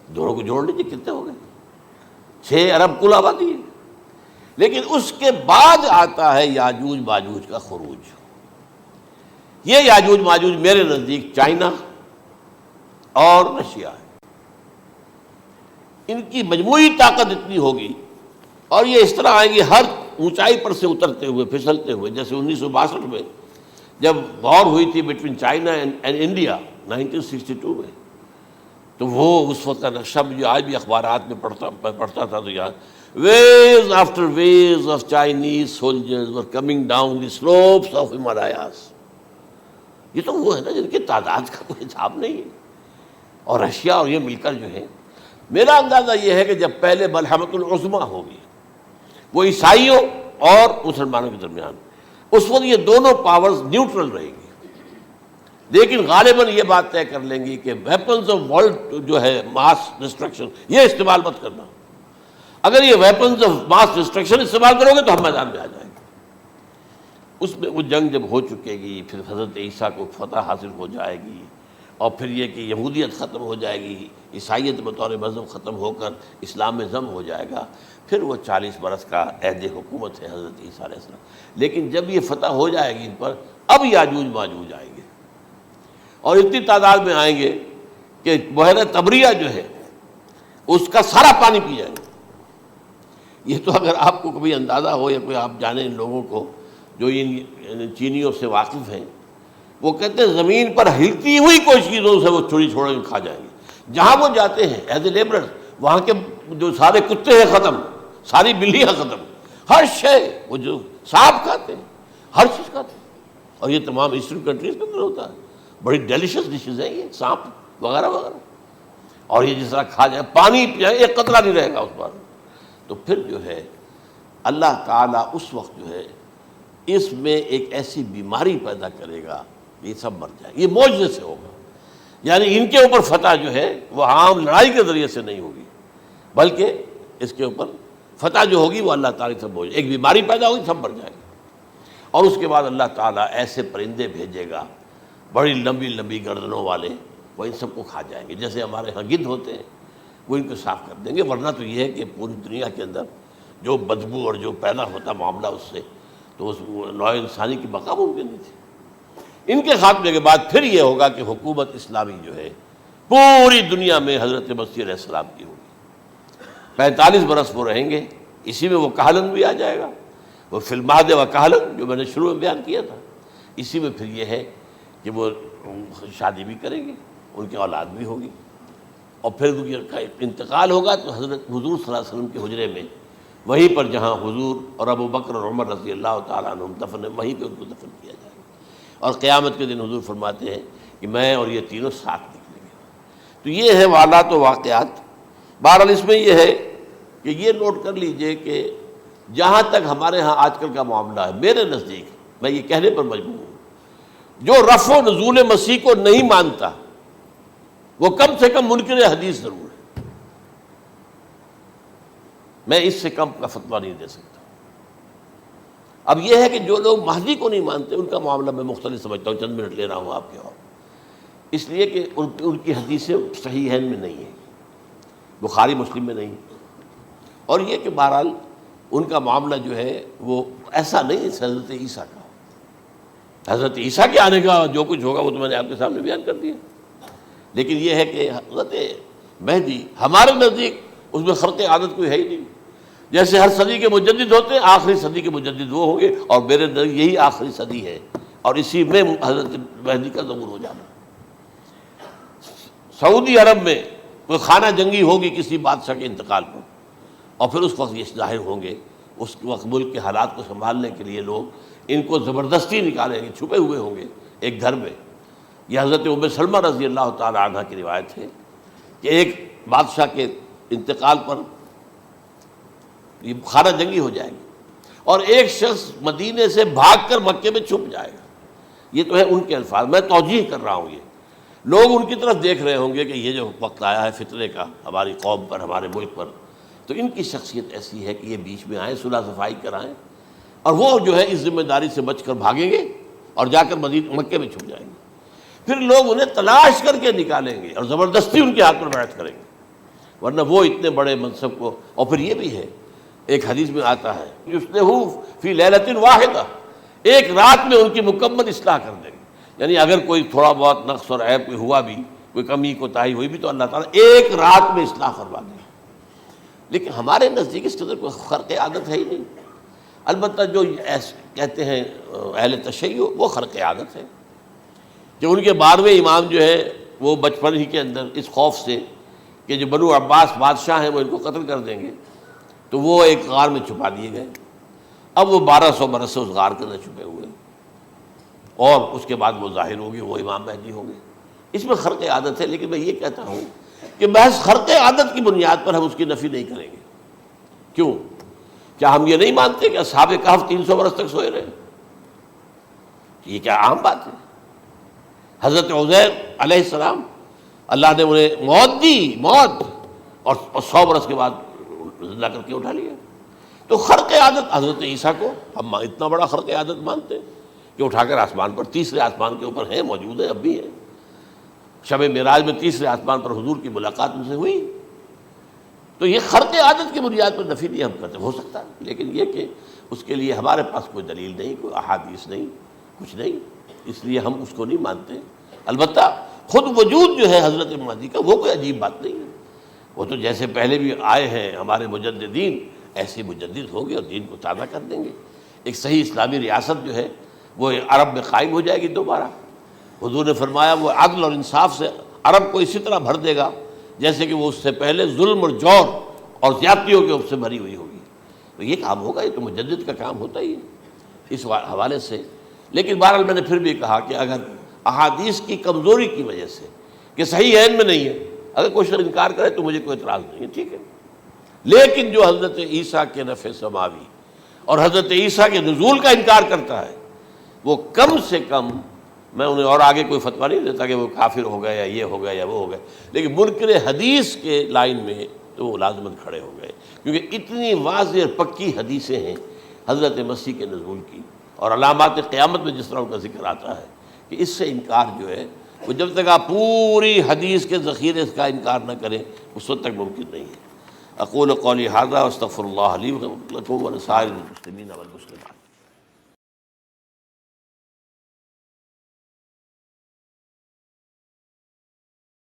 دونوں کو جوڑ لیجیے کتنے ہو گئے؟ 6 ارب کل آبادی ہے۔ لیکن اس کے بعد آتا ہے یاجوج ماجوج کا خروج۔ یہ یاجوج ماجوج میرے نزدیک چائنا اور رشیا ہے، ان کی مجموعی طاقت اتنی ہوگی، اور یہ اس طرح آئیں گے ہر اونچائی پر سے اترتے ہوئے، پھسلتے ہوئے، جیسے 1962 میں جب وار ہوئی تھی بٹوین چائنا اینڈ انڈیا 1962 میں، تو وہ اس وقت کا نقشہ مجھے آج بھی اخبارات میں پڑھتا تھا تو یاد، waves after waves of Chinese soldiers were coming down the slopes of Himalayas۔ یہ تو وہ ہے نا جن کی تعداد کا کوئی حساب نہیں ہے، اور رشیا اور یہ مل کر جو ہے، میرا اندازہ یہ ہے کہ جب پہلے ملحمۃ العظمیٰ ہوگی وہ عیسائیوں اور مسلمانوں کے درمیان، اس وقت یہ دونوں پاورز نیوٹرل رہیں گی، لیکن غالباً یہ بات طے کر لیں گی کہ ویپنز آف ورلڈ جو ہے ماس ڈسٹرکشن، یہ استعمال مت کرنا، اگر یہ ویپنز آف ماس ڈسٹرکشن استعمال کرو گے تو ہم میدان میں آ جائیں گے۔ اس میں وہ جنگ جب ہو چکے گی، پھر حضرت عیسیٰ کو فتح حاصل ہو جائے گی، اور پھر یہ کہ یہودیت ختم ہو جائے گی، عیسائیت بطور مذہب ختم ہو کر اسلام میں ضم ہو جائے گا، پھر وہ 40 برس کا عہد حکومت ہے حضرت عیسیٰ علیہ السلام۔ لیکن جب یہ فتح ہو جائے گی ان پر، اب یاجوج ماجوج آئیں گے، اور اتنی تعداد میں آئیں گے کہ بحیرہ طبریہ جو ہے اس کا سارا پانی پی جائیں گے۔ یہ تو اگر آپ کو کبھی اندازہ ہو، یا کوئی آپ جانیں ان لوگوں کو جو ان چینیوں سے واقف ہیں، وہ کہتے ہیں زمین پر ہلتی ہوئی کوئی چیزوں سے وہ چھوڑ کے کھا جائیں گے، جہاں وہ جاتے ہیں ایز اے لیبرر، وہاں کے جو سارے کتے ہیں ختم، ساری بلیاں ختم، ہر شے، وہ جو سانپ کھاتے ہیں، ہر چیز کھاتے ہیں، اور یہ تمام ایسٹرن کنٹریز کے اندر ہوتا ہے، بڑی ڈیلیشس ڈشز ہیں یہ سانپ وغیرہ وغیرہ، اور یہ جس طرح کھا جائے، پانی پیا ایک قطرہ نہیں رہے گا اس پر۔ تو پھر جو ہے اللہ تعالیٰ اس وقت جو ہے اس میں ایک ایسی بیماری پیدا کرے گا، یہ سب مر جائے، یہ معجزے سے ہوگا، یعنی ان کے اوپر فتح جو ہے وہ عام لڑائی کے ذریعے سے نہیں ہوگی، بلکہ اس کے اوپر فتح جو ہوگی وہ اللہ تعالیٰ سے بوجھ، ایک بیماری پیدا ہوگی، سب مر جائے گا، اور اس کے بعد اللہ تعالیٰ ایسے پرندے بھیجے گا بڑی لمبی لمبی گردنوں والے، وہ ان سب کو کھا جائیں گے، جیسے ہمارے ہاں گدھ ہوتے ہیں، وہ ان کو صاف کر دیں گے، ورنہ تو یہ ہے کہ پوری دنیا کے اندر جو بدبو اور جو پیدا ہوتا معاملہ اس سے، تو اس نوع انسانی کی بقا ممکن نہیں تھی۔ ان کے خاتمے کے بعد پھر یہ ہوگا کہ حکومت اسلامی جو ہے پوری دنیا میں حضرت مسیح علیہ السلام کی ہوگی، 45 برس وہ رہیں گے، اسی میں وہ کہلن بھی آ جائے گا، وہ فی المہد و کہلن جو میں نے شروع میں بیان کیا تھا، اسی میں پھر یہ ہے کہ وہ شادی بھی کریں گے، ان کی اولاد بھی ہوگی، اور پھر ان کا انتقال ہوگا تو حضرت حضور صلی اللہ علیہ وسلم کے حجرے میں، وہیں پر جہاں حضور اور ابو بکر اور عمر رضی اللہ تعالیٰ عنہم دفن ہیں، وہیں پہ ان کو دفن کیا جائے گا، اور قیامت کے دن حضور فرماتے ہیں کہ میں اور یہ تینوں ساتھ نکلیں گے۔ تو یہ ہے حالات و واقعات۔ بہرحال اس میں یہ ہے کہ یہ نوٹ کر لیجئے کہ جہاں تک ہمارے ہاں آج کل کا معاملہ ہے، میرے نزدیک میں یہ کہنے پر مجبور ہوں، جو رفع و نزول مسیح کو نہیں مانتا وہ کم سے کم منکر حدیث ضرور ہے، میں اس سے کم کا فتویٰ نہیں دے سکتا۔ اب یہ ہے کہ جو لوگ مہدی کو نہیں مانتے ان کا معاملہ میں مختلف سمجھتا ہوں، چند منٹ لے رہا ہوں آپ کے، اور اس لیے کہ ان کی حدیثیں صحیحین میں نہیں ہیں، بخاری مسلم میں نہیں، اور یہ کہ بہرحال ان کا معاملہ جو ہے وہ ایسا نہیں ہے حضرت عیسیٰ کا، حضرت عیسیٰ کے آنے کا جو کچھ ہوگا وہ تو میں نے آپ کے سامنے بیان کر دیا، لیکن یہ ہے کہ حضرت مہدی ہمارے نزدیک اس میں خرق عادت کوئی ہے ہی نہیں، جیسے ہر صدی کے مجدد ہوتے ہیں، آخری صدی کے مجدد وہ ہوں گے، اور میرے نزدیک یہی آخری صدی ہے، اور اسی میں حضرت مہدی کا ظہور ہو جانا۔ سعودی عرب میں کوئی خانہ جنگی ہوگی کسی بادشاہ کے انتقال پر، اور پھر اس وقت یہ ظاہر ہوں گے، اس وقت ملک کے حالات کو سنبھالنے کے لیے لوگ ان کو زبردستی نکالیں گے، چھپے ہوئے ہوں گے ایک گھر میں، یہ حضرت ام سلمہ رضی اللہ تعالی عنہ کی روایت ہے کہ ایک بادشاہ کے انتقال پر یہ بخارا جنگی ہو جائے گی اور ایک شخص مدینے سے بھاگ کر مکے میں چھپ جائے گا. یہ تو ہے ان کے الفاظ، میں توجیہ کر رہا ہوں. یہ لوگ ان کی طرف دیکھ رہے ہوں گے کہ یہ جو وقت آیا ہے فتنے کا ہماری قوم پر، ہمارے ملک پر، تو ان کی شخصیت ایسی ہے کہ یہ بیچ میں آئیں، صلح صفائی کرائیں، اور وہ جو ہے اس ذمہ داری سے بچ کر بھاگیں گے اور جا کر مکے میں چھپ جائیں گے. پھر لوگ انہیں تلاش کر کے نکالیں گے اور زبردستی ان کے ہاتھ پر بیعت کریں گے، ورنہ وہ اتنے بڑے منصب کو. اور پھر یہ بھی ہے، ایک حدیث میں آتا ہے یصلحُ فی لیلۃ واحدہ، ایک رات میں ان کی مکمل اصلاح کر دیں گے. یعنی اگر کوئی تھوڑا بہت نقص اور عیب کوئی ہوا بھی، کوئی کمی کوتاہی ہوئی بھی، تو اللہ تعالیٰ ایک رات میں اصلاح کروا دیں. لیکن ہمارے نزدیک اس قدر کوئی خرق عادت ہے ہی نہیں. البتہ جو کہتے ہیں اہل تشیع، وہ خرق عادت ہے کہ ان کے 12ویں امام جو ہے وہ بچپن ہی کے اندر اس خوف سے کہ جو بنو عباس بادشاہ ہیں وہ ان کو قتل کر دیں گے، تو وہ ایک غار میں چھپا دیے گئے. اب وہ 1200 برس سے اس غار کے اندر چھپے ہوئے، اور اس کے بعد وہ ظاہر ہوگی، وہ امام مہدی ہوں گے. اس میں خرق عادت ہے. لیکن میں یہ کہتا ہوں کہ محض خرق عادت کی بنیاد پر ہم اس کی نفی نہیں کریں گے. کیوں؟ کیا ہم یہ نہیں مانتے کہ اصحاب کہف 300 برس تک سوئے رہے؟ یہ کیا عام بات ہے؟ حضرت عزیر علیہ السلام، اللہ نے انہیں موت دی، موت، اور 100 برس کے بعد زندہ کر کے اٹھا لیا. تو خرق عادت حضرت عیسیٰ کو ہم اتنا بڑا خرق عادت مانتے ہیں کہ اٹھا کر آسمان پر، تیسرے آسمان کے اوپر ہیں، موجود ہیں، اب بھی ہیں. شب معراج میں تیسرے آسمان پر حضور کی ملاقات ان سے ہوئی. تو یہ خرق عادت کی بنیاد پر نفی نہیں ہم کرتے. ہو سکتا ہے، لیکن یہ کہ اس کے لیے ہمارے پاس کوئی دلیل نہیں، کوئی احادیث نہیں، کچھ نہیں، اس لیے ہم اس کو نہیں مانتے. البتہ خود وجود جو ہے حضرت مہدی کا، وہ کوئی عجیب بات نہیں ہے. وہ تو جیسے پہلے بھی آئے ہیں ہمارے مجددین، ایسے مجدد ہوں گے اور دین کو تازہ کر دیں گے. ایک صحیح اسلامی ریاست جو ہے وہ عرب میں قائم ہو جائے گی دوبارہ. حضور نے فرمایا وہ عدل اور انصاف سے عرب کو اسی طرح بھر دے گا جیسے کہ وہ اس سے پہلے ظلم اور جور اور زیادتیوں کے سے بھری ہوئی ہوگی. تو یہ کام ہوگا، یہ تو مجدد کا کام ہوتا ہی ہے اس حوالے سے. لیکن بہرحال میں نے پھر بھی کہا کہ اگر احادیث کی کمزوری کی وجہ سے کہ صحیح عین میں نہیں ہے، اگر کوئی شخص انکار کرے تو مجھے کوئی اعتراض نہیں ہے، ٹھیک ہے. لیکن جو حضرت عیسیٰ کے نفع سماوی اور حضرت عیسیٰ کے نزول کا انکار کرتا ہے، وہ کم سے کم، میں انہیں اور آگے کوئی فتویٰ نہیں دیتا کہ وہ کافر ہو گئے یا یہ ہو گئے یا وہ ہو گئے، لیکن منکر حدیث کے لائن میں تو وہ لازمت کھڑے ہو گئے، کیونکہ اتنی واضح اور پکی حدیثیں ہیں حضرت مسیح کے نزول کی، اور علامات قیامت میں جس طرح ان کا ذکر آتا ہے کہ اس سے انکار جو ہے وہ جب تک آپ پوری حدیث کے ذخیرے کا انکار نہ کریں اس وقت تک ممکن نہیں ہے. اقول قولی ھذا واستغفر اللہ لی ولکم ولسائر المسلمین والمسلمات.